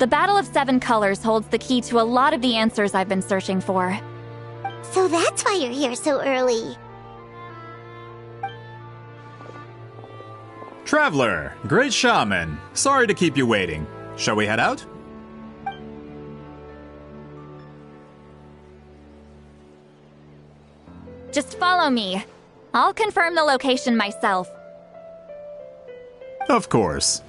The Battle of Seven Colors holds the key to a lot of the answers I've been searching for. So that's why you're here so early. Traveler, great shaman. Sorry to keep you waiting. Shall we head out? Just follow me. I'll confirm the location myself. Of course.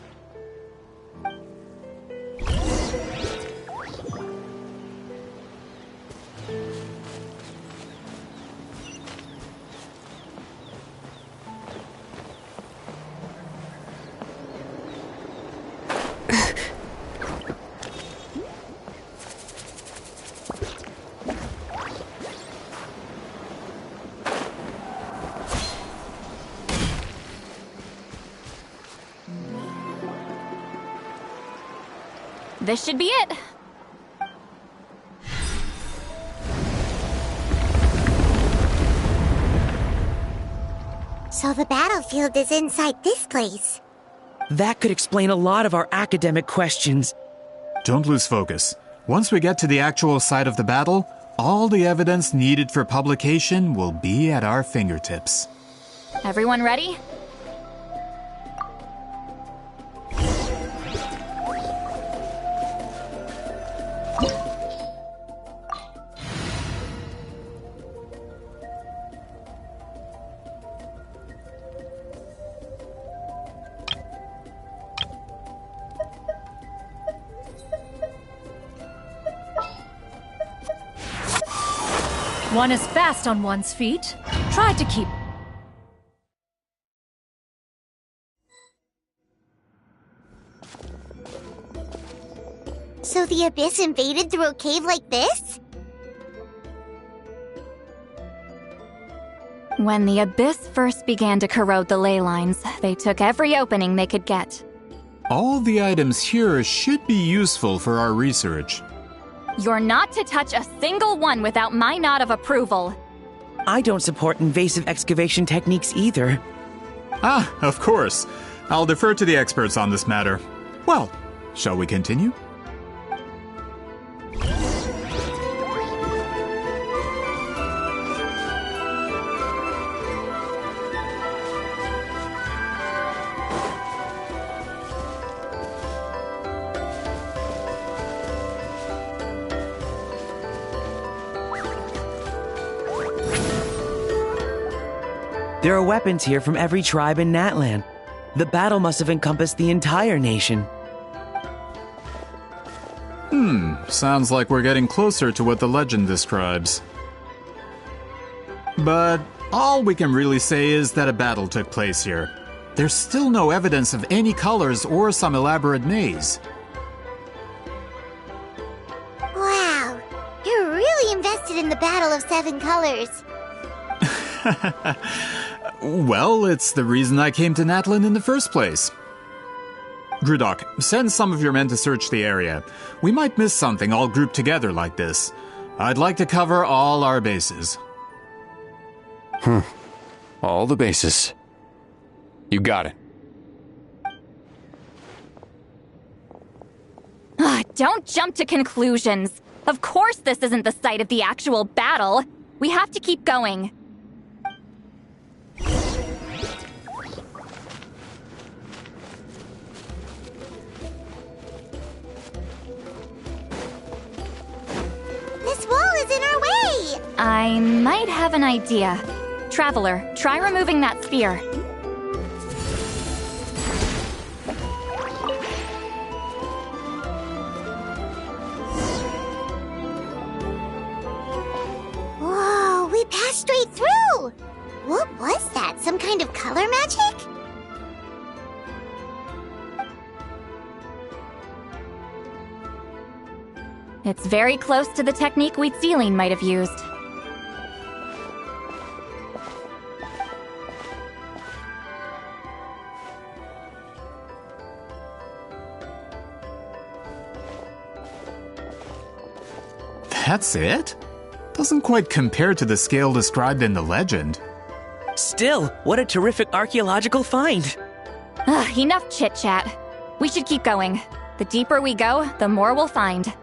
This should be it. So the battlefield is inside this place. That could explain a lot of our academic questions. Don't lose focus. Once we get to the actual site of the battle, all the evidence needed for publication will be at our fingertips. Everyone ready? One is fast on one's feet. Try to keep. So the Abyss invaded through a cave like this? When the Abyss first began to corrode the ley lines, they took every opening they could get. All the items here should be useful for our research. You're not to touch a single one without my nod of approval. I don't support invasive excavation techniques either. Ah, of course. I'll defer to the experts on this matter. Well, shall we continue? There are weapons here from every tribe in Natlan. The battle must have encompassed the entire nation. Sounds like we're getting closer to what the legend describes. But all we can really say is that a battle took place here. There's still no evidence of any colors or some elaborate maze. Wow, you're really invested in the Battle of Seven Colors. Well, it's the reason I came to Natlan in the first place. Grudok, send some of your men to search the area. We might miss something all grouped together like this. I'd like to cover all our bases. All the bases. You got it. Don't jump to conclusions. Of course this isn't the site of the actual battle. We have to keep going. This wall is in our way! I might have an idea. Traveler, try removing that sphere. Whoa, we passed straight through! What was that? Some kind of color magic? It's very close to the technique Citlali might have used. That's it? Doesn't quite compare to the scale described in the legend. Still, what a terrific archaeological find! Enough chit-chat. We should keep going. The deeper we go, the more we'll find.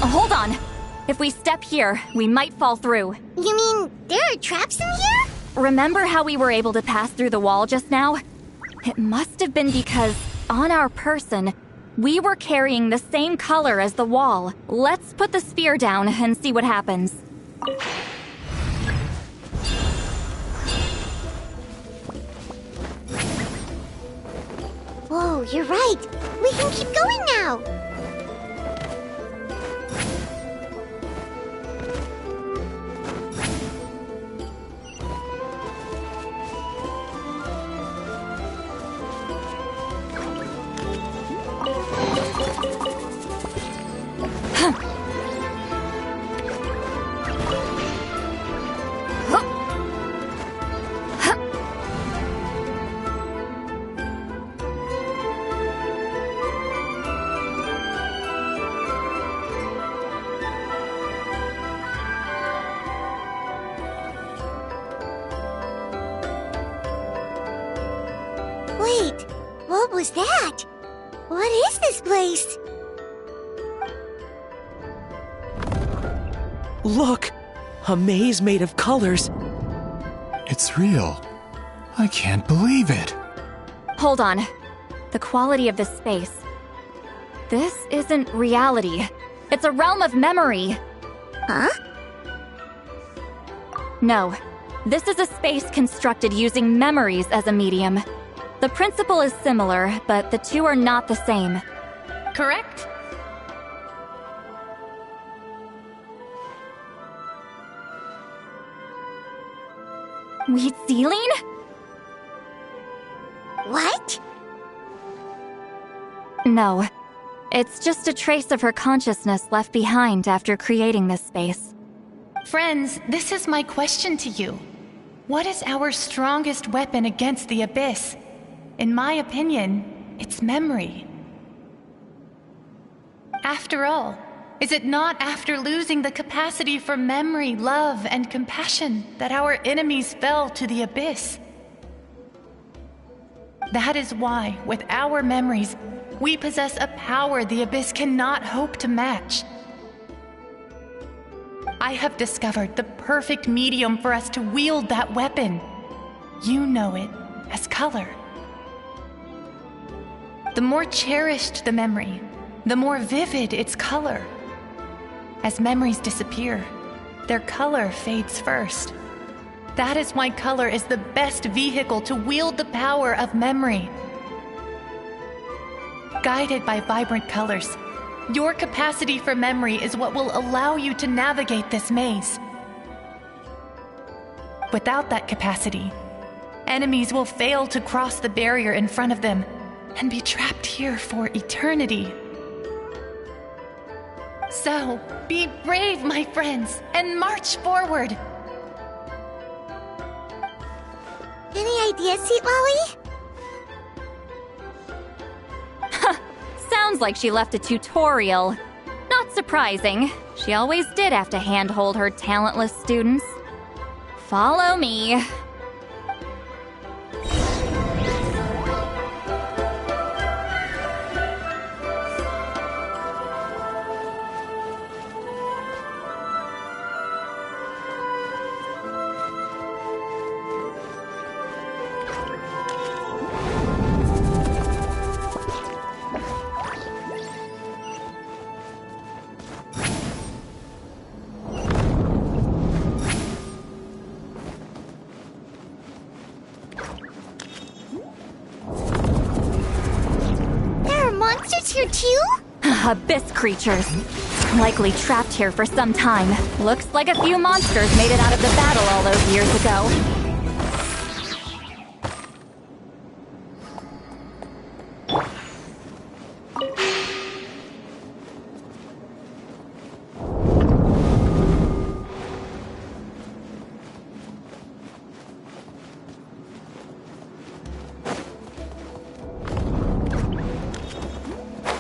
Hold on. If we step here, we might fall through. You mean there are traps in here? Remember how we were able to pass through the wall just now? It must have been because, on our person, we were carrying the same color as the wall. Let's put the sphere down and see what happens. Whoa, you're right. We can keep going now. Wait, what was that? What is this place? Look! A maze made of colors. It's real. I can't believe it. Hold on. The quality of this space. This isn't reality. It's a realm of memory. Huh? No. This is a space constructed using memories as a medium. The principle is similar, but the two are not the same. Correct? Wheat ceiling? What? No. It's just a trace of her consciousness left behind after creating this space. Friends, this is my question to you. What is our strongest weapon against the Abyss? In my opinion, it's memory. After all, is it not after losing the capacity for memory, love, and compassion that our enemies fell to the Abyss? That is why, with our memories, we possess a power the Abyss cannot hope to match. I have discovered the perfect medium for us to wield that weapon. You know it as color. The more cherished the memory, the more vivid its color. As memories disappear, their color fades first. That is why color is the best vehicle to wield the power of memory. Guided by vibrant colors, your capacity for memory is what will allow you to navigate this maze. Without that capacity, enemies will fail to cross the barrier in front of them and be trapped here for eternity. So, be brave, my friends, and march forward! Any ideas, Citlali? Sounds like she left a tutorial. Not surprising. She always did have to handhold her talentless students. Follow me. Here too? Abyss creatures. Likely trapped here for some time. Looks like a few monsters made it out of the battle all those years ago.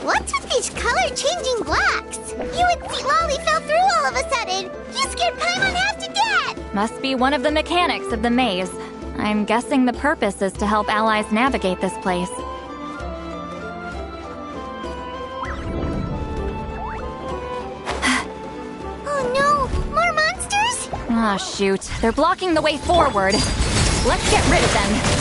What's with these color-changing blocks? You and Citlali fell through all of a sudden. You scared Paimon half to death! Must be one of the mechanics of the maze. I'm guessing the purpose is to help allies navigate this place. Oh no! More monsters? Ah, shoot. They're blocking the way forward. Let's get rid of them.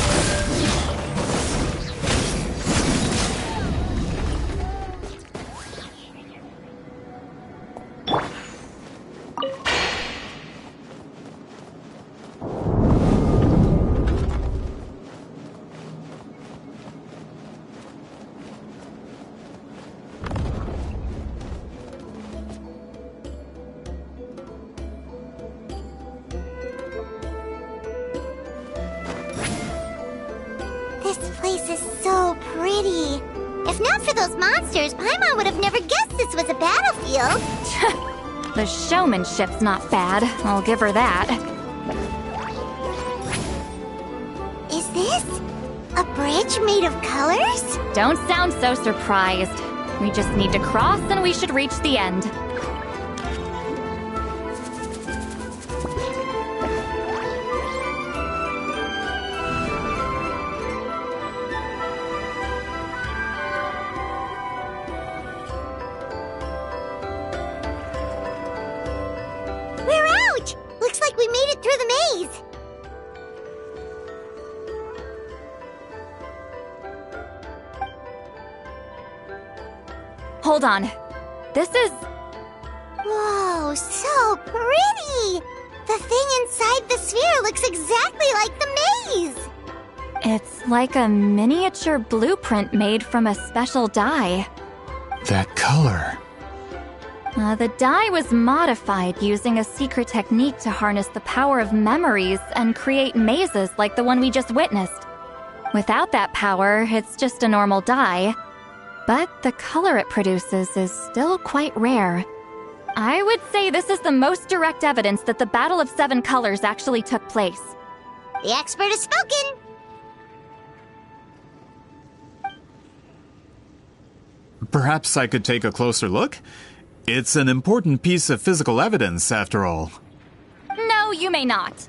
This place is so pretty. If not for those monsters, Paimon would have never guessed this was a battlefield. The showmanship's not bad. I'll give her that. Is this a bridge made of colors? Don't sound so surprised. We just need to cross and we should reach the end. We're out! Looks like we made it through the maze. Hold on. This is... Whoa, so pretty! The thing inside the sphere looks exactly like the maze! It's like a miniature blueprint made from a special dye. That color. The dye was modified using a secret technique to harness the power of memories and create mazes like the one we just witnessed. Without that power, it's just a normal dye. But the color it produces is still quite rare. I would say this is the most direct evidence that the Battle of Seven Colors actually took place. The expert has spoken! Perhaps I could take a closer look? It's an important piece of physical evidence, after all. No, you may not.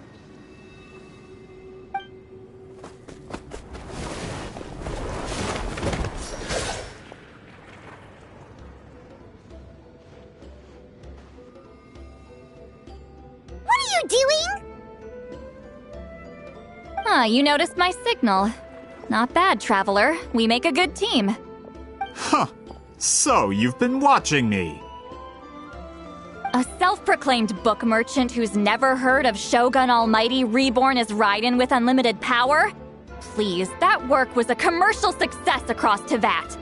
What are you doing? You noticed my signal. Not bad, Traveler. We make a good team. Huh. So, you've been watching me. A self-proclaimed book merchant who's never heard of Shogun Almighty reborn as Raiden with unlimited power? Please, that work was a commercial success across Teyvat.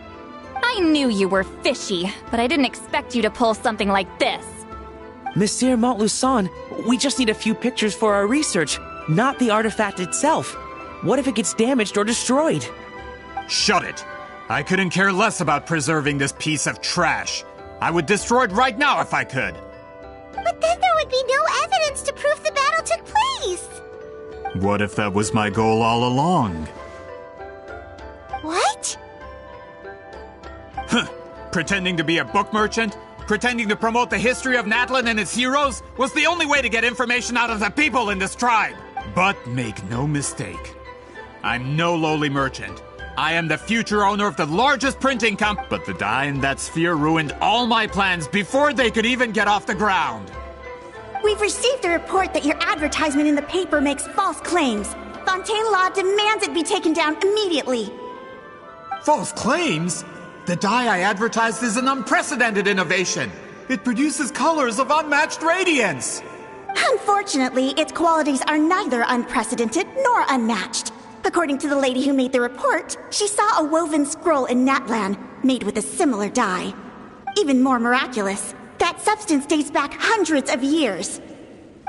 I knew you were fishy, but I didn't expect you to pull something like this. Monsieur Montluçon, we just need a few pictures for our research, not the artifact itself. What if it gets damaged or destroyed? Shut it! I couldn't care less about preserving this piece of trash. I would destroy it right now if I could. But then there would be no evidence to prove the battle took place. What if that was my goal all along? What? Huh. Pretending to be a book merchant? Pretending to promote the history of Natlan and its heroes was the only way to get information out of the people in this tribe. But make no mistake, I'm no lowly merchant. I am the future owner of the largest printing company, but the dye in that sphere ruined all my plans before they could even get off the ground. We've received a report that your advertisement in the paper makes false claims. Fontaine Law demands it be taken down immediately. False claims? The dye I advertised is an unprecedented innovation. It produces colors of unmatched radiance. Unfortunately, its qualities are neither unprecedented nor unmatched. According to the lady who made the report, she saw a woven scroll in Natlan made with a similar dye. Even more miraculous, that substance dates back hundreds of years.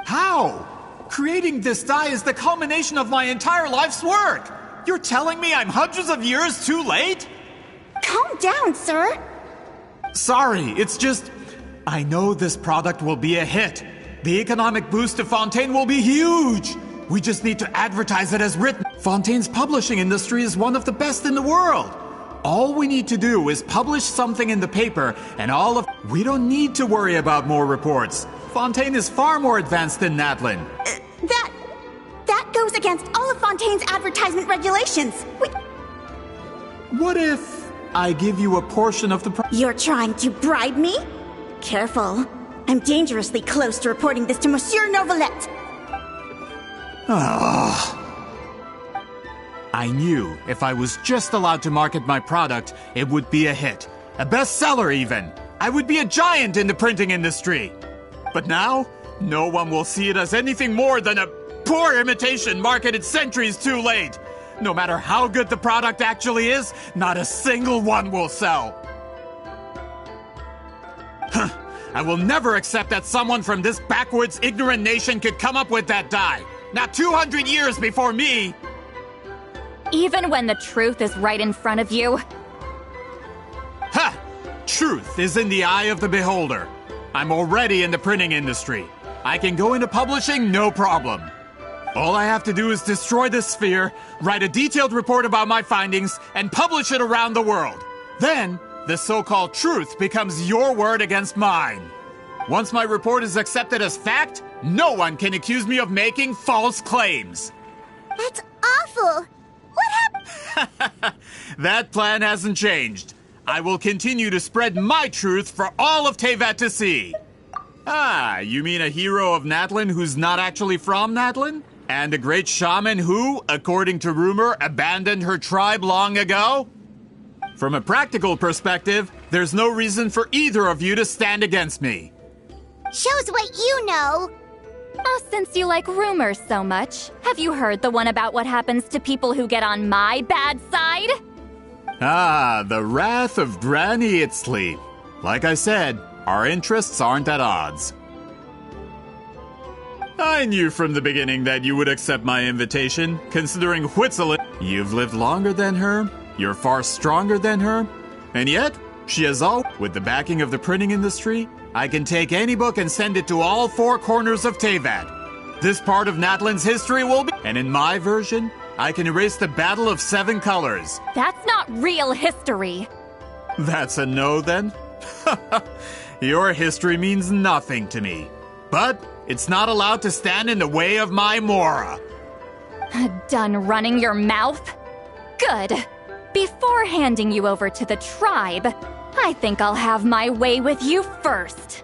How? Creating this dye is the culmination of my entire life's work. You're telling me I'm hundreds of years too late? Calm down, sir. Sorry, it's just... I know this product will be a hit. The economic boost to Fontaine will be huge. We just need to advertise it as written. Fontaine's publishing industry is one of the best in the world. All we need to do is publish something in the paper, and we don't need to worry about more reports. Fontaine is far more advanced than Natlan. That goes against all of Fontaine's advertisement regulations. What if I give you a portion of the You're trying to bribe me? Careful. I'm dangerously close to reporting this to Monsieur Novelette. I knew if I was just allowed to market my product, it would be a hit. A bestseller, even. I would be a giant in the printing industry. But now, no one will see it as anything more than a poor imitation marketed centuries too late. No matter how good the product actually is, not a single one will sell. I will never accept that someone from this backwoods, ignorant nation could come up with that dye. Not 200 years before me! Even when the truth is right in front of you? Ha! Truth is in the eye of the beholder. I'm already in the printing industry. I can go into publishing, no problem. All I have to do is destroy this sphere, write a detailed report about my findings, and publish it around the world. Then, the so-called truth becomes your word against mine. Once my report is accepted as fact, no one can accuse me of making false claims. That's awful. What happened? That plan hasn't changed. I will continue to spread my truth for all of Teyvat to see. Ah, you mean a hero of Natlan who's not actually from Natlan? And a great shaman who, according to rumor, abandoned her tribe long ago? From a practical perspective, there's no reason for either of you to stand against me. Shows what you know. Since you like rumors so much, have you heard the one about what happens to people who get on my bad side? Ah, the wrath of Granny Citlali. Like I said, Our interests aren't at odds. I knew from the beginning that you would accept my invitation, considering Citlali. You've lived longer than her, you're far stronger than her, and yet, she is all. With the backing of the printing industry, I can take any book and send it to all four corners of Teyvat. This part of Natlan's history will be. And in my version, I can erase the Battle of Seven Colors. That's not real history. That's a no then? Your history means nothing to me. But it's not allowed to stand in the way of my Mora. Done running your mouth? Good. Before handing you over to the tribe, I think I'll have my way with you first.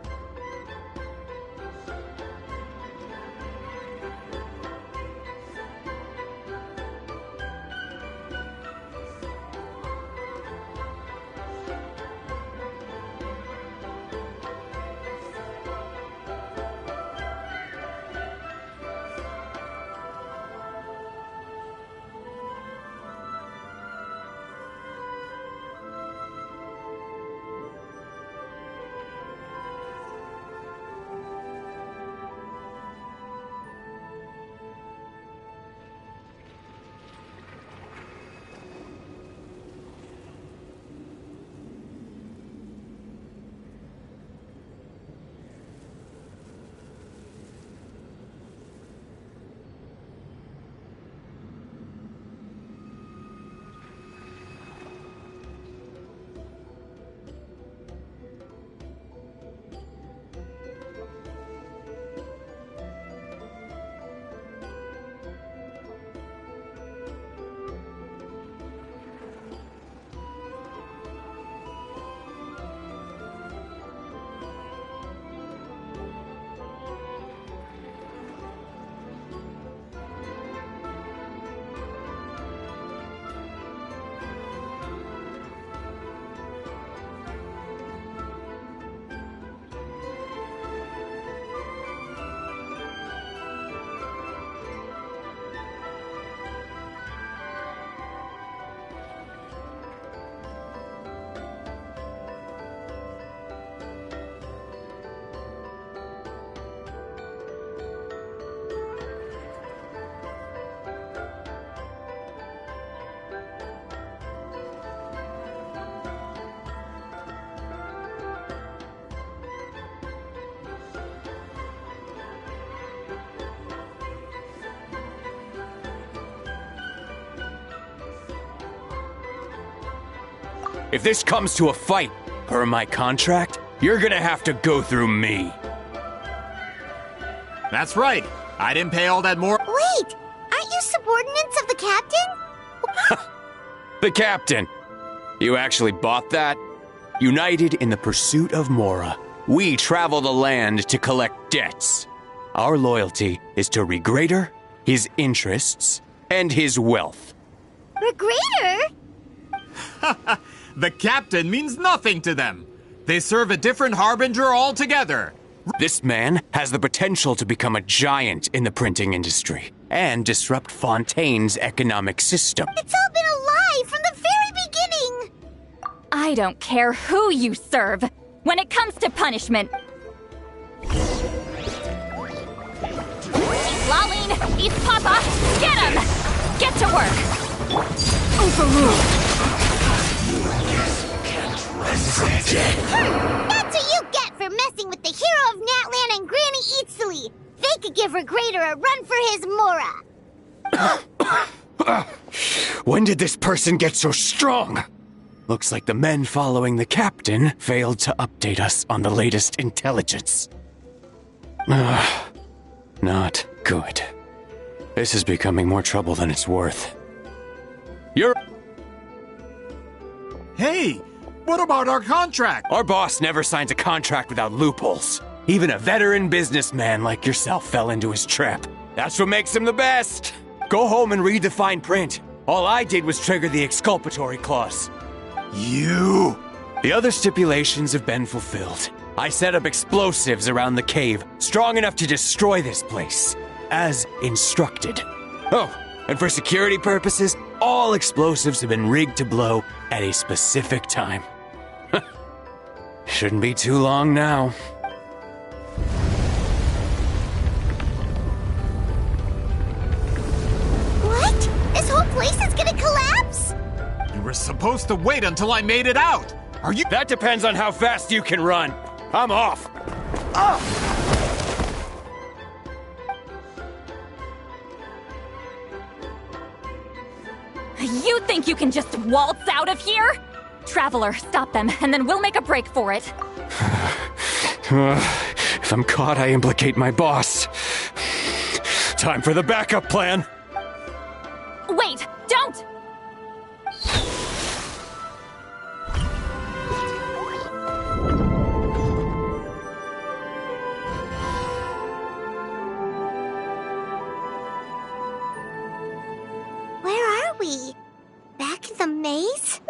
If this comes to a fight, per my contract, you're gonna have to go through me. That's right. I didn't pay all that more. Wait, aren't you subordinates of the captain? The captain. You actually bought that? United in the pursuit of Mora, we travel the land to collect debts. Our loyalty is to Regrader, his interests, and his wealth. Regrader? The captain means nothing to them. They serve a different harbinger altogether. This man has the potential to become a giant in the printing industry and disrupt Fontaine's economic system. It's all been a lie from the very beginning! I don't care who you serve when it comes to punishment. Laline, East Papa, get him! Get to work! Overruled! That's what you get for messing with the hero of Natlan and Granny Citlali. They could give Regrader a run for his Mora. When did this person get so strong? Looks like the men following the captain failed to update us on the latest intelligence. Not good. This is becoming more trouble than it's worth. Hey! What about our contract? Our boss never signs a contract without loopholes. Even a veteran businessman like yourself fell into his trap. That's what makes him the best. Go home and read the fine print. All I did was trigger the exculpatory clause. You! The other stipulations have been fulfilled. I set up explosives around the cave, strong enough to destroy this place, as instructed. Oh, and for security purposes, all explosives have been rigged to blow at a specific time. Shouldn't be too long now. What? This whole place is gonna collapse? You were supposed to wait until I made it out! Are you— That depends on how fast you can run. I'm off. You think you can just waltz out of here? Traveler, stop them, and then we'll make a break for it. If I'm caught, I implicate my boss. Time for the backup plan. Wait, don't! Where are we? Back in the maze?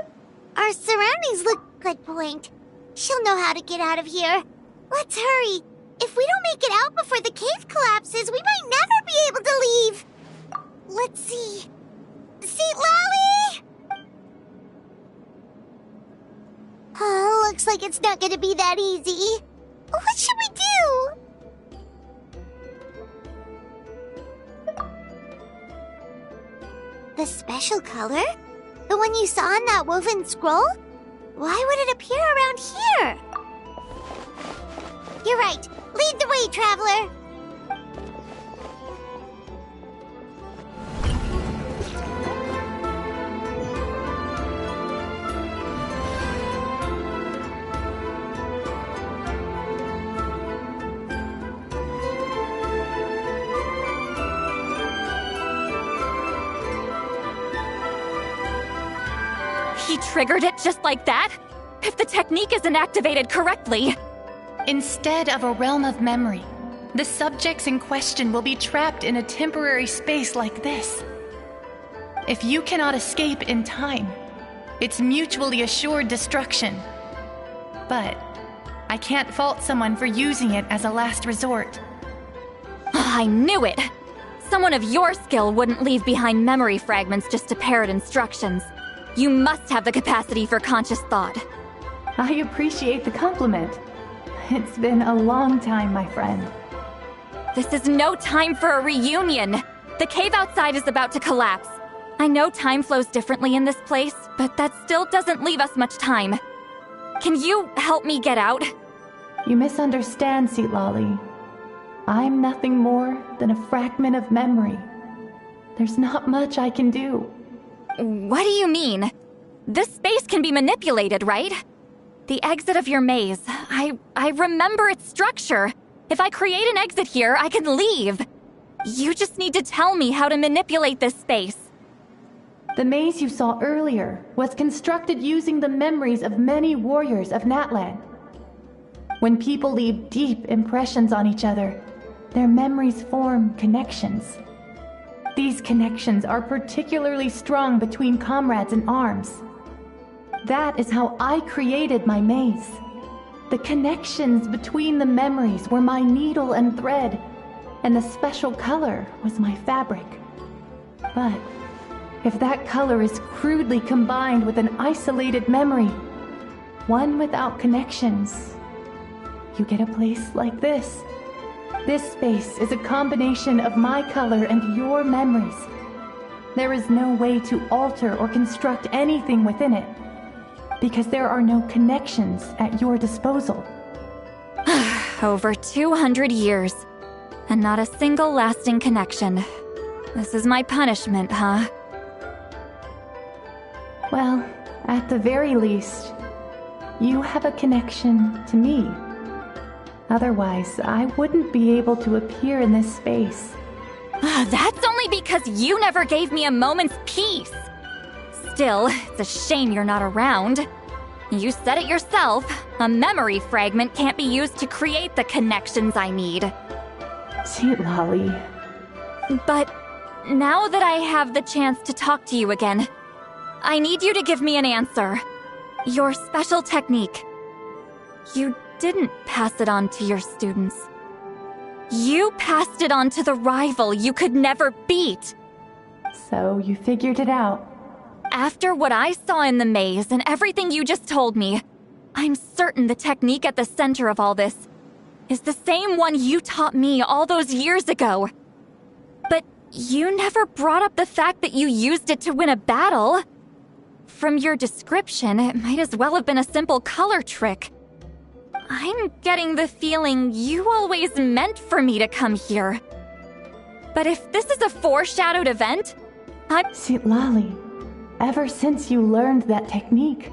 Our surroundings look like point. She'll know how to get out of here. Let's hurry. If we don't make it out before the cave collapses, we might never be able to leave. Let's see. Citlali! Oh, looks like it's not gonna be that easy. What should we do? The special color? The one you saw in that woven scroll? Why would it appear around here? You're right. Lead the way, traveler. He triggered it just like that? If the technique isn't activated correctly... Instead of a realm of memory, the subjects in question will be trapped in a temporary space like this. If you cannot escape in time, it's mutually assured destruction. But I can't fault someone for using it as a last resort. I knew it! Someone of your skill wouldn't leave behind memory fragments just to parrot instructions. You must have the capacity for conscious thought. I appreciate the compliment. It's been a long time, my friend. This is no time for a reunion. The cave outside is about to collapse. I know time flows differently in this place, but that still doesn't leave us much time. Can you help me get out? You misunderstand, Citlali. I'm nothing more than a fragment of memory. There's not much I can do. What do you mean? This space can be manipulated, right? The exit of your maze. I remember its structure. If I create an exit here, I can leave. You just need to tell me how to manipulate this space. The maze you saw earlier was constructed using the memories of many warriors of Natlan. When people leave deep impressions on each other, their memories form connections. These connections are particularly strong between comrades in arms. That is how I created my maze. The connections between the memories were my needle and thread, and the special color was my fabric. But if that color is crudely combined with an isolated memory, one without connections, you get a place like this. This space is a combination of my color and your memories. There is no way to alter or construct anything within it, because there are no connections at your disposal. Over 200 years, and not a single lasting connection. This is my punishment, huh? Well, at the very least, you have a connection to me. Otherwise, I wouldn't be able to appear in this space. That's only because you never gave me a moment's peace. Still, it's a shame you're not around. You said it yourself. A memory fragment can't be used to create the connections I need. Citlali. But now that I have the chance to talk to you again, I need you to give me an answer. Your special technique. You didn't pass it on to your students. You passed it on to the rival you could never beat. So you figured it out. After what I saw in the maze and everything you just told me, I'm certain the technique at the center of all this is the same one you taught me all those years ago. But you never brought up the fact that you used it to win a battle. From your description, it might as well have been a simple color trick. I'm getting the feeling you always meant for me to come here. But if this is a foreshadowed event, Citlali, ever since you learned that technique,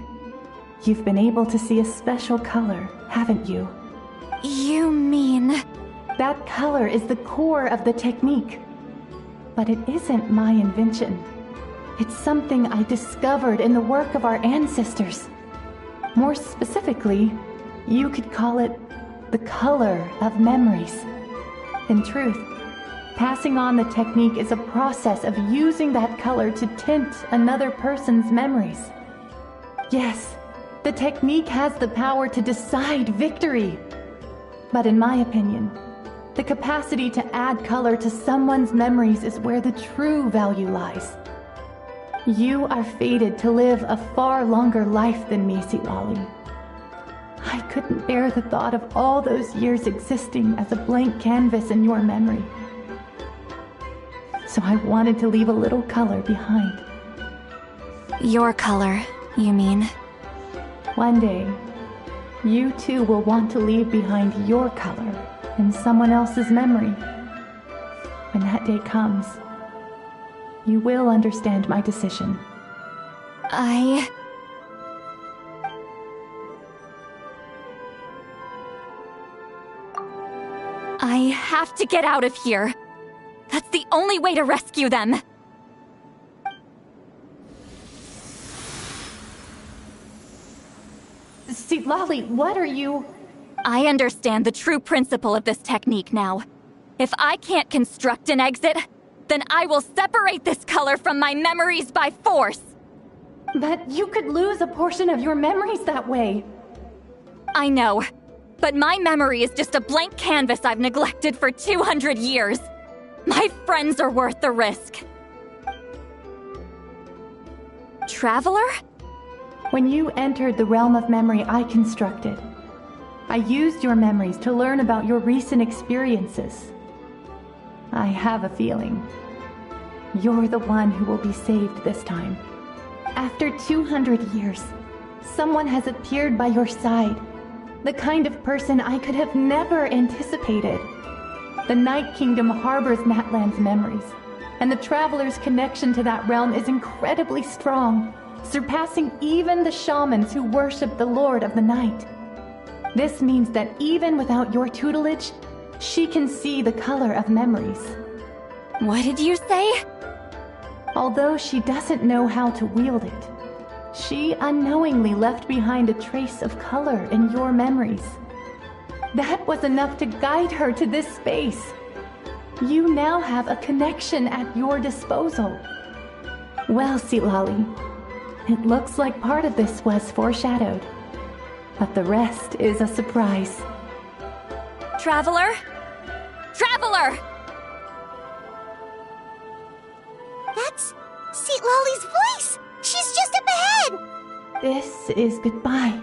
you've been able to see a special color, haven't you? You mean... That color is the core of the technique. But it isn't my invention. It's something I discovered in the work of our ancestors. More specifically, you could call it the color of memories. In truth, passing on the technique is a process of using that color to tint another person's memories. Yes, the technique has the power to decide victory. But in my opinion, the capacity to add color to someone's memories is where the true value lies. You are fated to live a far longer life than me, Citlali. I couldn't bear the thought of all those years existing as a blank canvas in your memory. So I wanted to leave a little color behind. Your color, you mean? One day, you too will want to leave behind your color in someone else's memory. When that day comes, you will understand my decision. I have to get out of here. That's the only way to rescue them. Citlali, what are you... I understand the true principle of this technique now. If I can't construct an exit, then I will separate this color from my memories by force. But you could lose a portion of your memories that way. I know, but my memory is just a blank canvas I've neglected for 200 years. My friends are worth the risk. Traveler? When you entered the realm of memory I constructed, I used your memories to learn about your recent experiences. I have a feeling you're the one who will be saved this time. After 200 years, someone has appeared by your side. The kind of person I could have never anticipated. The Night Kingdom harbors Natlan's memories, and the Traveler's connection to that realm is incredibly strong, surpassing even the shamans who worship the Lord of the Night. This means that even without your tutelage, she can see the color of memories. What did you say? Although she doesn't know how to wield it, she unknowingly left behind a trace of color in your memories. That was enough to guide her to this space. You now have a connection at your disposal. Well, Citlali, it looks like part of this was foreshadowed, but the rest is a surprise. Traveler? Traveler! That's Citlali's voice! She's just up ahead! This is goodbye,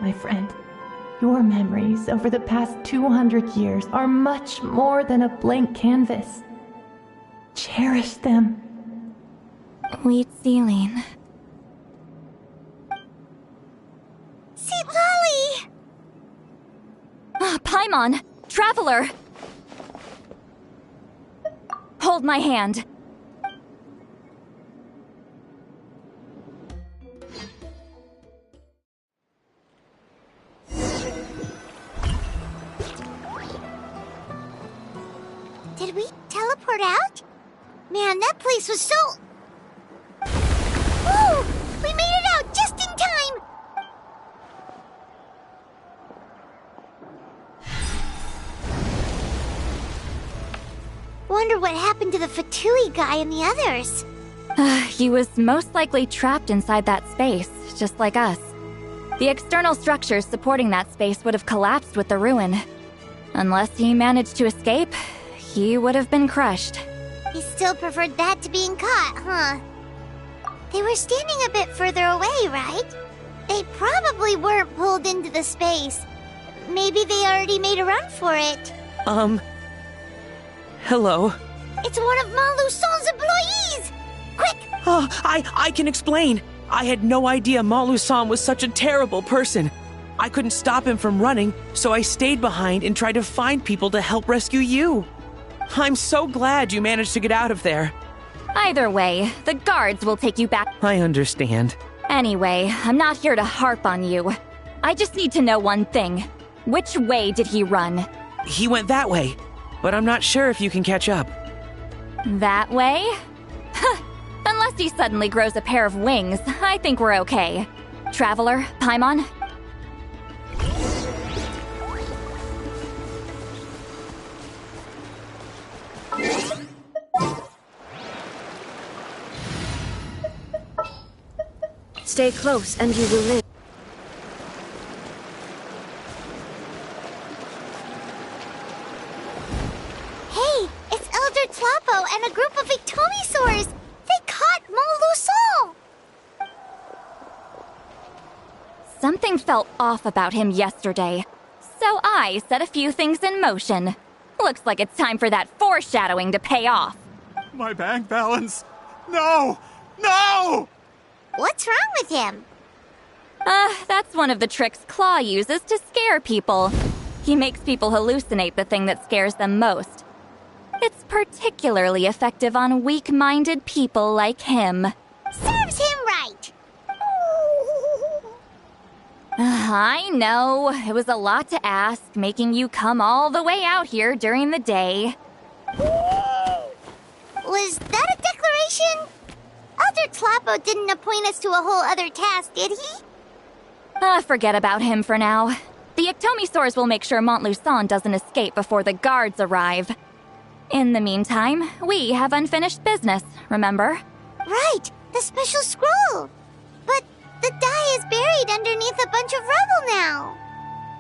my friend. Your memories over the past 200 years are much more than a blank canvas. Cherish them. Wheat ceiling. Citlali! Paimon! Traveler! Hold my hand. Did we teleport out? Man, that place was so... Woo! We made it out just in time! Wonder what happened to the Fatui guy and the others. He was most likely trapped inside that space, just like us. The external structures supporting that space would have collapsed with the ruin. Unless he managed to escape, he would have been crushed. He still preferred that to being caught, huh? They were standing a bit further away, right? They probably weren't pulled into the space. Maybe they already made a run for it. Hello? It's one of Montluçon's employees! Quick! Oh, I can explain. I had no idea Montluçon was such a terrible person. I couldn't stop him from running, so I stayed behind and tried to find people to help rescue you. I'm so glad you managed to get out of there. Either way, the guards will take you back. I understand. Anyway, I'm not here to harp on you. I just need to know one thing. Which way did he run? He went that way, but I'm not sure if you can catch up. That way? Unless he suddenly grows a pair of wings, I think we're okay. Traveler, Paimon? Stay close and you will live. Hey, it's Elder Tlapo and a group of Ictomisaurs! They caught Montluçon! Something felt off about him yesterday, so I set a few things in motion. Looks like it's time for that foreshadowing to pay off. My bank balance! No! No! What's wrong with him? That's one of the tricks Claw uses to scare people. He makes people hallucinate the thing that scares them most. It's particularly effective on weak-minded people like him. Serves him right! I know, it was a lot to ask, making you come all the way out here during the day. Was that a declaration? Elder Tlapo didn't appoint us to a whole other task, did he? Forget about him for now. The Ictomisaurs will make sure Montluçon doesn't escape before the guards arrive. In the meantime, we have unfinished business, remember? Right, the special scroll! But the die is buried underneath a bunch of rubble now.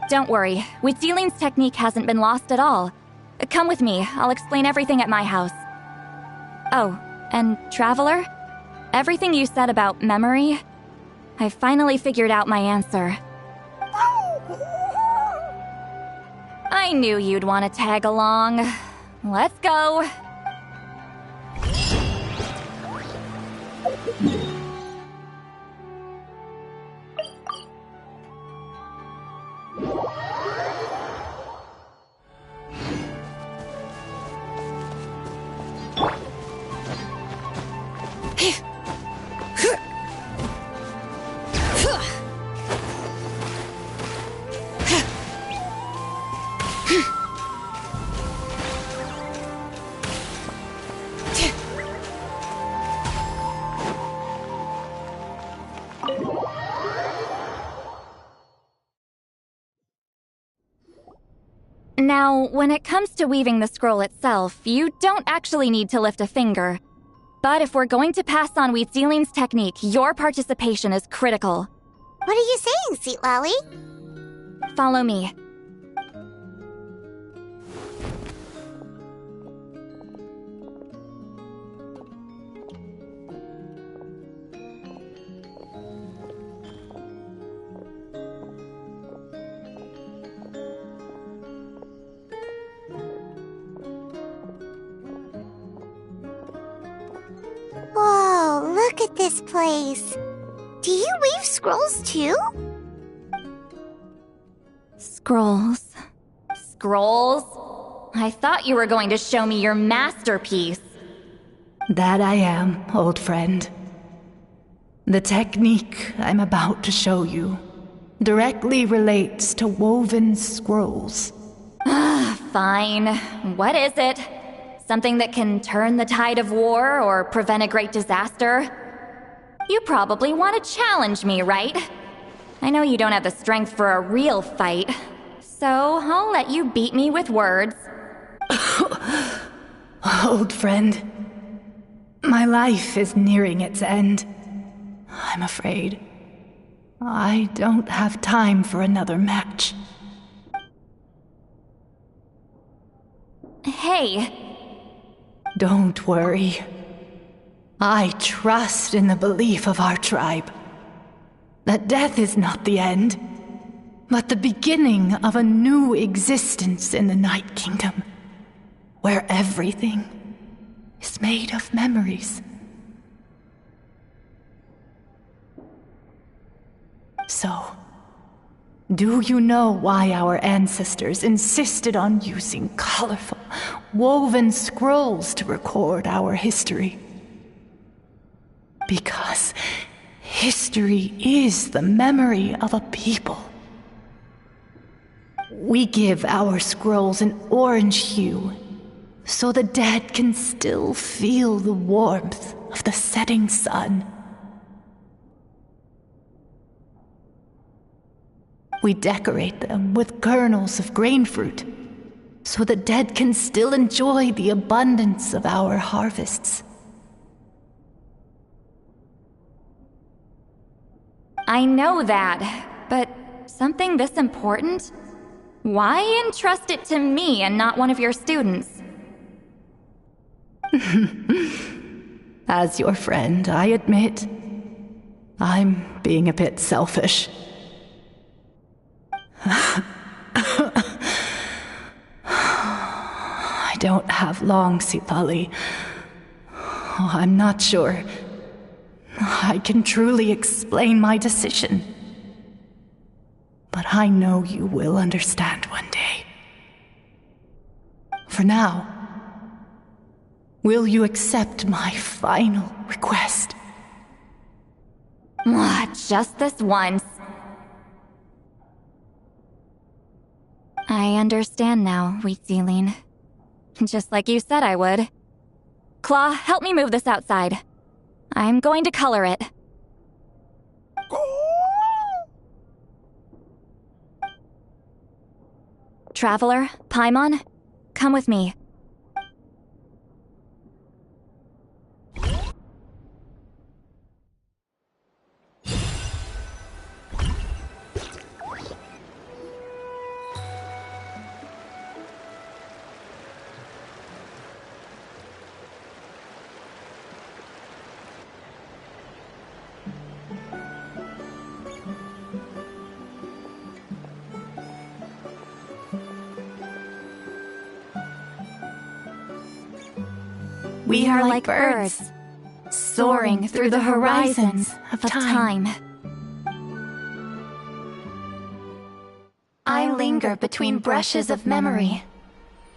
Don't worry, Citlali's technique hasn't been lost at all. Come with me, I'll explain everything at my house. Oh, and Traveler? Everything you said about memory, I finally figured out my answer. I knew you'd want to tag along. Let's go. Now, when it comes to weaving the scroll itself, you don't actually need to lift a finger. But if we're going to pass on Citlali's technique, your participation is critical. What are you saying, Citlali? Follow me. Whoa, look at this place. Do you weave scrolls too? Scrolls. Scrolls? I thought you were going to show me your masterpiece. That I am, old friend. The technique I'm about to show you directly relates to woven scrolls. Fine. What is it? Something that can turn the tide of war or prevent a great disaster? You probably want to challenge me, right? I know you don't have the strength for a real fight, so I'll let you beat me with words. Old friend, my life is nearing its end. I'm afraid I don't have time for another match. Hey. Don't worry. I trust in the belief of our tribe. that death is not the end, but the beginning of a new existence in the Night Kingdom, where everything is made of memories. So, do you know why our ancestors insisted on using colorful, woven scrolls to record our history? Because history is the memory of a people. We give our scrolls an orange hue, so the dead can still feel the warmth of the setting sun. We decorate them with kernels of grain fruit, so the dead can still enjoy the abundance of our harvests. I know that, but something this important? Why entrust it to me and not one of your students? As your friend, I admit, I'm being a bit selfish. I don't have long, Citlali. Oh, I'm not sure I can truly explain my decision. But I know you will understand one day. For now, will you accept my final request? Just this once. I understand now, Wheat Sealing. Just like you said I would. Claw, help me move this outside. I'm going to color it. Traveler, Paimon, come with me. We are like birds, soaring through the horizons of time. I linger between brushes of memory,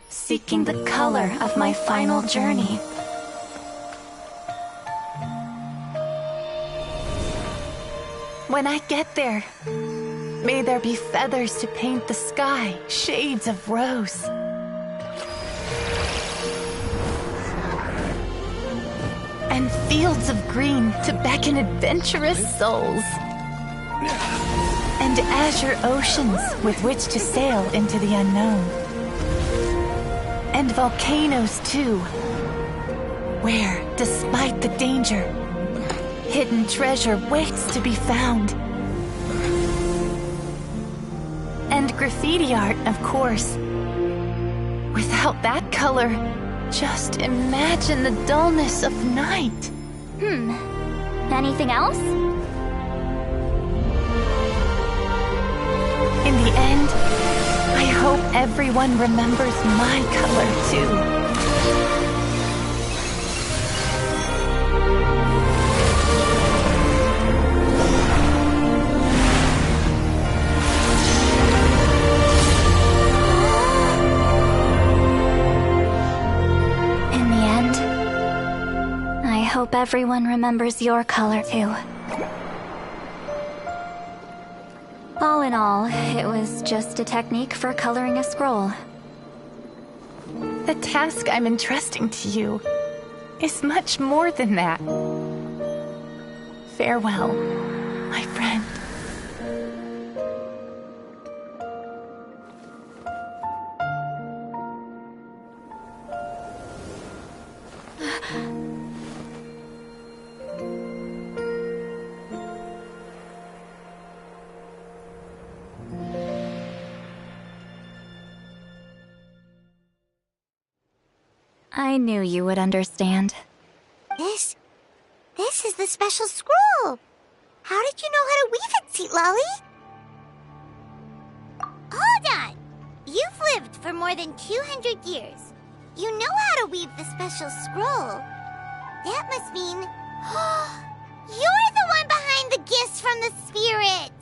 seeking the color of my final journey. When I get there, may there be feathers to paint the sky, shades of rose. And fields of green to beckon adventurous souls. And azure oceans with which to sail into the unknown. And volcanoes too, where, despite the danger, hidden treasure waits to be found. And graffiti art, of course. Without that color, just imagine the dullness of night. Anything else? In the end, I hope everyone remembers my color too. I hope everyone remembers your color too. All in all, it was just a technique for coloring a scroll. The task I'm entrusting to you is much more than that. Farewell, my friend. I knew you would understand. This is the special scroll. How did you know how to weave it, Citlali? Hold on! You've lived for more than 200 years. You know how to weave the special scroll. That must mean... you're the one behind the gifts from the spirits!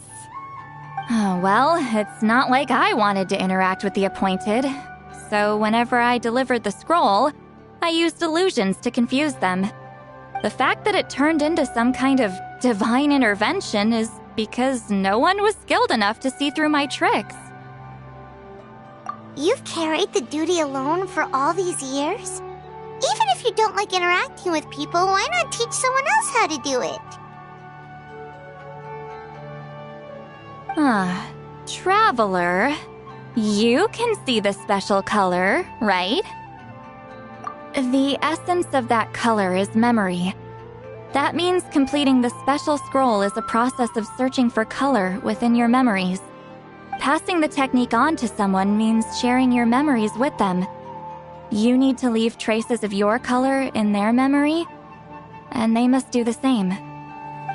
Oh, well, it's not like I wanted to interact with the appointed. So whenever I delivered the scroll, I used illusions to confuse them. The fact that it turned into some kind of divine intervention is because no one was skilled enough to see through my tricks. You've carried the duty alone for all these years? Even if you don't like interacting with people, why not teach someone else how to do it? Traveler, you can see the special color, right? The essence of that color is memory. That means completing the special scroll is a process of searching for color within your memories. Passing the technique on to someone means sharing your memories with them. You need to leave traces of your color in their memory, and they must do the same.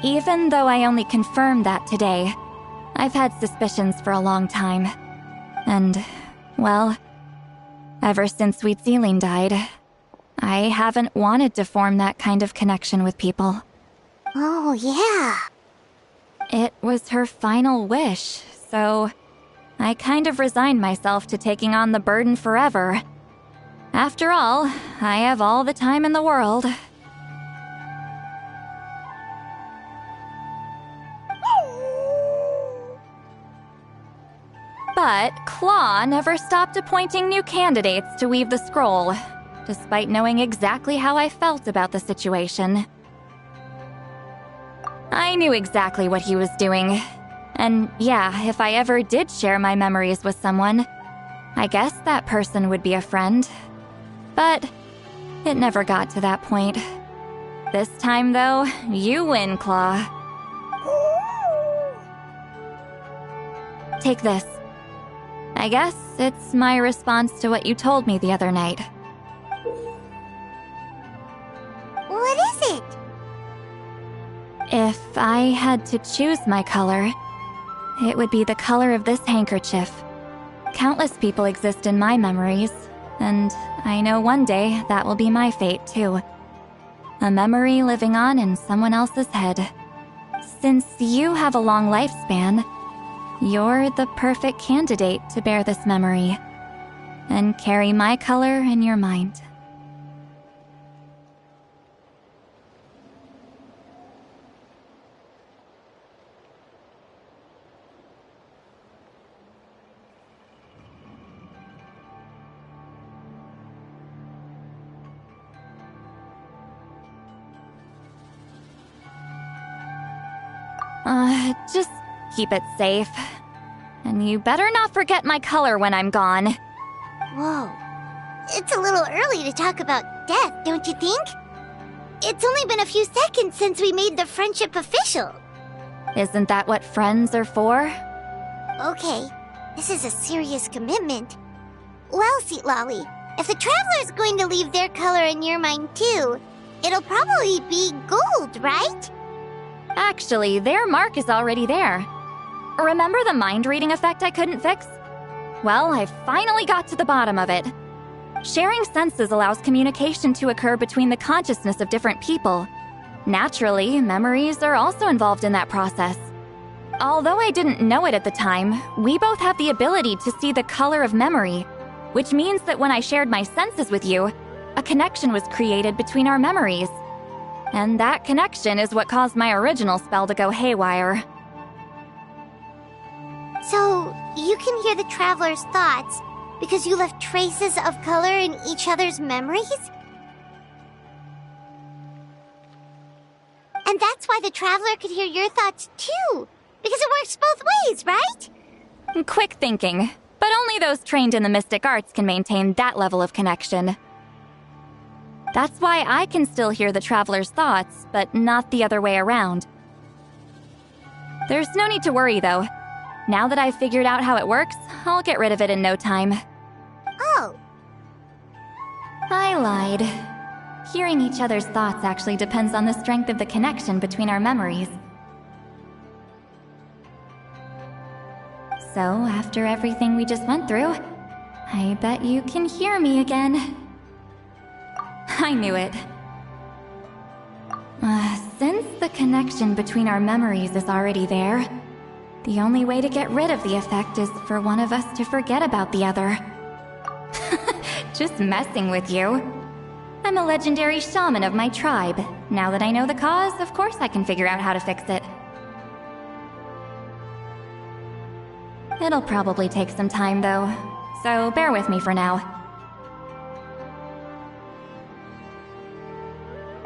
Even though I only confirmed that today, I've had suspicions for a long time. And, well, ever since Sweet Celine died, I haven't wanted to form that kind of connection with people. Oh, yeah. It was her final wish, so I kind of resigned myself to taking on the burden forever. After all, I have all the time in the world. But Claw never stopped appointing new candidates to weave the scroll, despite knowing exactly how I felt about the situation. I knew exactly what he was doing. And yeah, if I ever did share my memories with someone, I guess that person would be a friend. But it never got to that point. This time, though, you win, Claw. Take this. I guess it's my response to what you told me the other night. What is it? If I had to choose my color, it would be the color of this handkerchief. Countless people exist in my memories, and I know one day that will be my fate too. A memory living on in someone else's head. Since you have a long lifespan, you're the perfect candidate to bear this memory and carry my color in your mind. Just keep it safe. And you better not forget my color when I'm gone. Whoa. It's a little early to talk about death, don't you think? It's only been a few seconds since we made the friendship official. Isn't that what friends are for? Okay, this is a serious commitment. Well, Citlali, if the Traveler's going to leave their color in your mind too, it'll probably be gold, right? Actually, their mark is already there. Remember the mind-reading effect I couldn't fix? Well, I finally got to the bottom of it. Sharing senses allows communication to occur between the consciousness of different people. Naturally, memories are also involved in that process. Although I didn't know it at the time, we both have the ability to see the color of memory, which means that when I shared my senses with you, a connection was created between our memories. And that connection is what caused my original spell to go haywire. So, you can hear the Traveler's thoughts because you left traces of color in each other's memories? And that's why the Traveler could hear your thoughts too, because it works both ways, right? Quick thinking, but only those trained in the mystic arts can maintain that level of connection. That's why I can still hear the Traveler's thoughts, but not the other way around. There's no need to worry, though. Now that I've figured out how it works, I'll get rid of it in no time. Oh. I lied. Hearing each other's thoughts actually depends on the strength of the connection between our memories. So, after everything we just went through, I bet you can hear me again. I knew it. Since the connection between our memories is already there, the only way to get rid of the effect is for one of us to forget about the other. Just messing with you. I'm a legendary shaman of my tribe. Now that I know the cause, of course I can figure out how to fix it. It'll probably take some time though, so bear with me for now.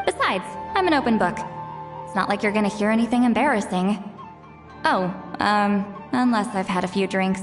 Besides, I'm an open book. It's not like you're gonna hear anything embarrassing. Oh, unless I've had a few drinks.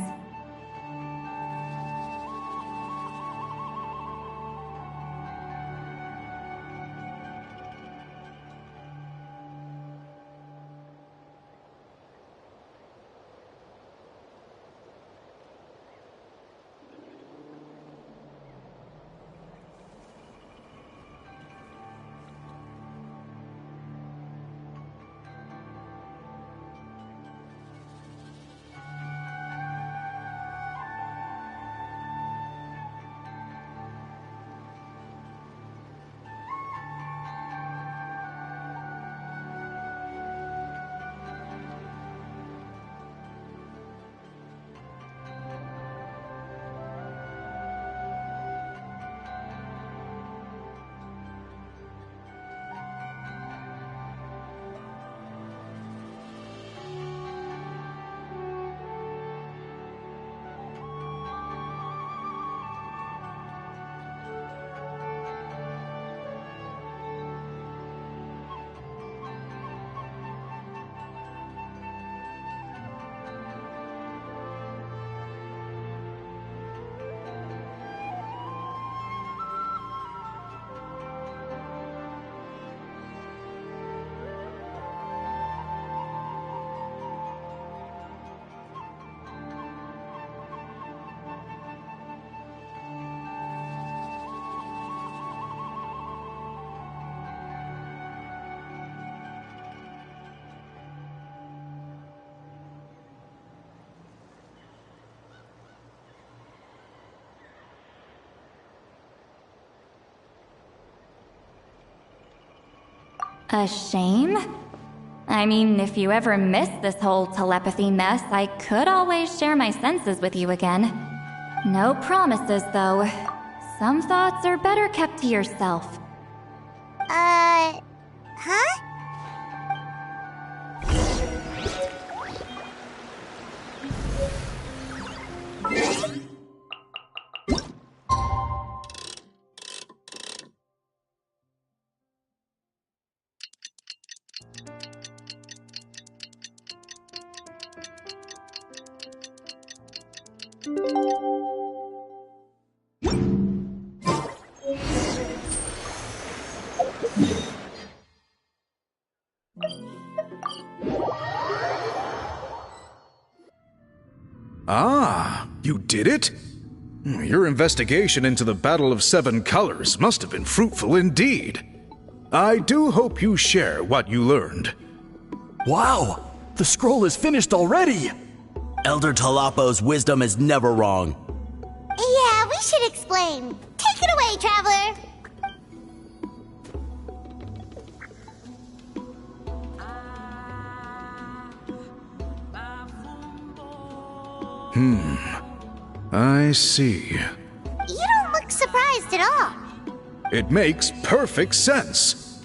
A shame? I mean, if you ever miss this whole telepathy mess, I could always share my senses with you again. No promises, though. Some thoughts are better kept to yourself. Huh? Ah, you did it? Your investigation into the Battle of Seven Colors must have been fruitful indeed. I do hope you share what you learned. Wow! The scroll is finished already! Elder Talapo's wisdom is never wrong. Yeah, we should explain. Take it away, Traveler! I see. You don't look surprised at all. It makes perfect sense.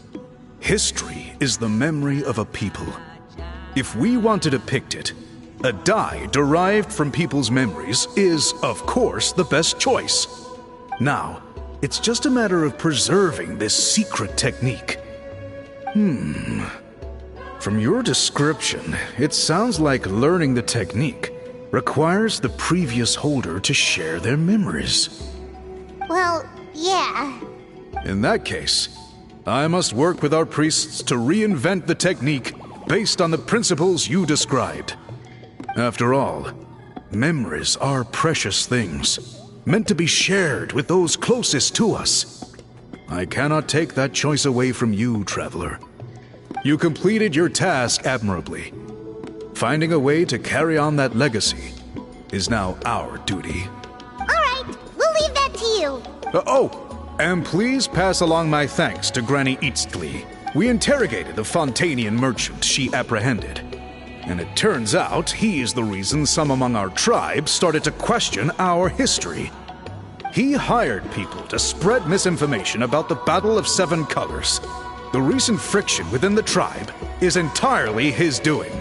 History is the memory of a people. If we want to depict it, a dye derived from people's memories is, of course, the best choice. Now, it's just a matter of preserving this secret technique. From your description, it sounds like learning the technique requires the previous holder to share their memories. Well, yeah. In that case, I must work with our priests to reinvent the technique based on the principles you described. After all, memories are precious things, meant to be shared with those closest to us. I cannot take that choice away from you, Traveler. You completed your task admirably. Finding a way to carry on that legacy is now our duty. Alright, we'll leave that to you. And please pass along my thanks to Granny Citlali. We interrogated the Fontanian merchant she apprehended. And it turns out he's the reason some among our tribe started to question our history. He hired people to spread misinformation about the Battle of Seven Colors. The recent friction within the tribe is entirely his doing.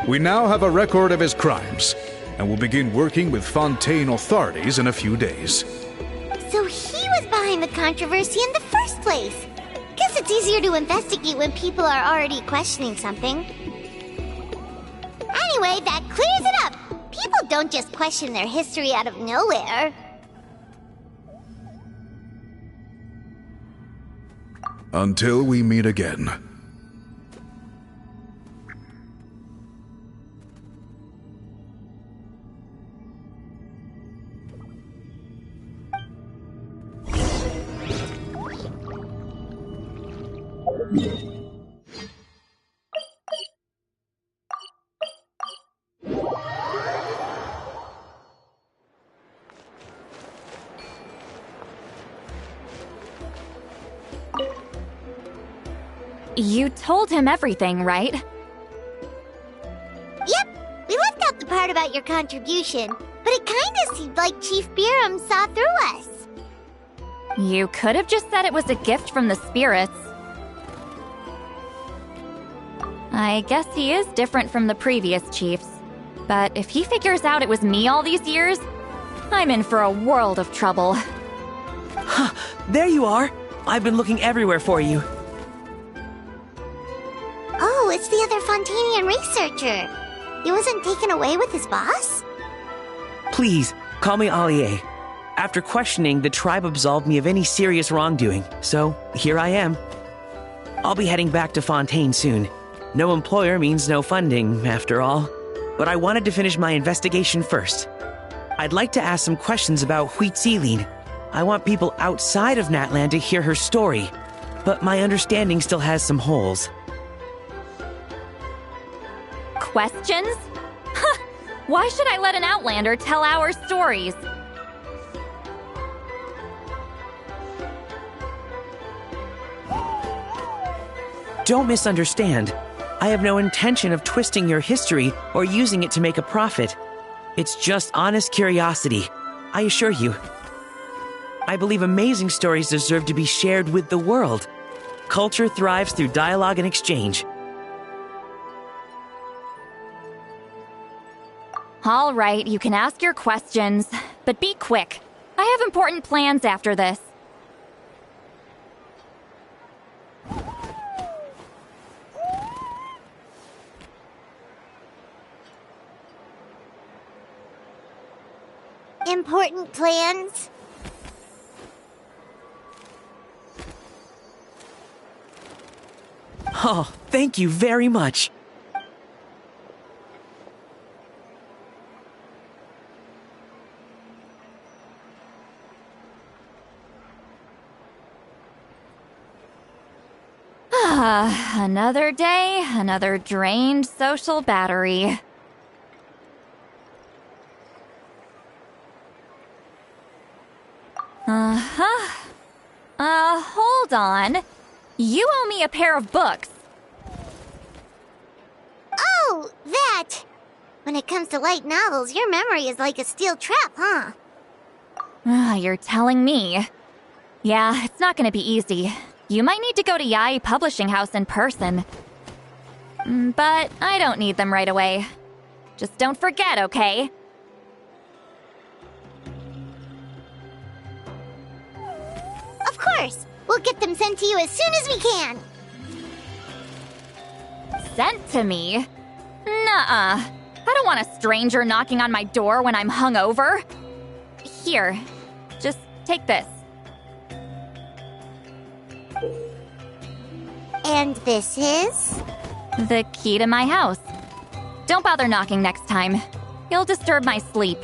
We now have a record of his crimes, and will begin working with Fontaine authorities in a few days. So he was behind the controversy in the first place. Guess it's easier to investigate when people are already questioning something. Anyway, that clears it up. People don't just question their history out of nowhere. Until we meet again. You told him everything, right? Yep! We left out the part about your contribution, but it kinda seemed like Chief Biram saw through us. You could have just said it was a gift from the spirits. I guess he is different from the previous chiefs. But if he figures out it was me all these years, I'm in for a world of trouble. There you are! I've been looking everywhere for you. Oh, it's the other Fontanian researcher. He wasn't taken away with his boss? Please, call me Allier. After questioning, the tribe absolved me of any serious wrongdoing, so here I am. I'll be heading back to Fontaine soon. No employer means no funding, after all. But I wanted to finish my investigation first. I'd like to ask some questions about Citlali. I want people outside of Natlan to hear her story, but my understanding still has some holes. Questions? Why should I let an Outlander tell our stories? Don't misunderstand. I have no intention of twisting your history or using it to make a profit. It's just honest curiosity, I assure you. I believe amazing stories deserve to be shared with the world. Culture thrives through dialogue and exchange. All right, you can ask your questions, but be quick. I have important plans after this. Important plans? Oh, thank you very much. Another day, another drained social battery. Hold on. You owe me a pair of books. Oh, that! When it comes to light novels, your memory is like a steel trap, huh? You're telling me. Yeah, it's not gonna be easy. You might need to go to Yai Publishing House in person. But I don't need them right away. Just don't forget, okay? Of course! We'll get them sent to you as soon as we can! Sent to me? Nuh-uh. I don't want a stranger knocking on my door when I'm hungover. Here, just take this. And this is? The key to my house. Don't bother knocking next time. You'll disturb my sleep.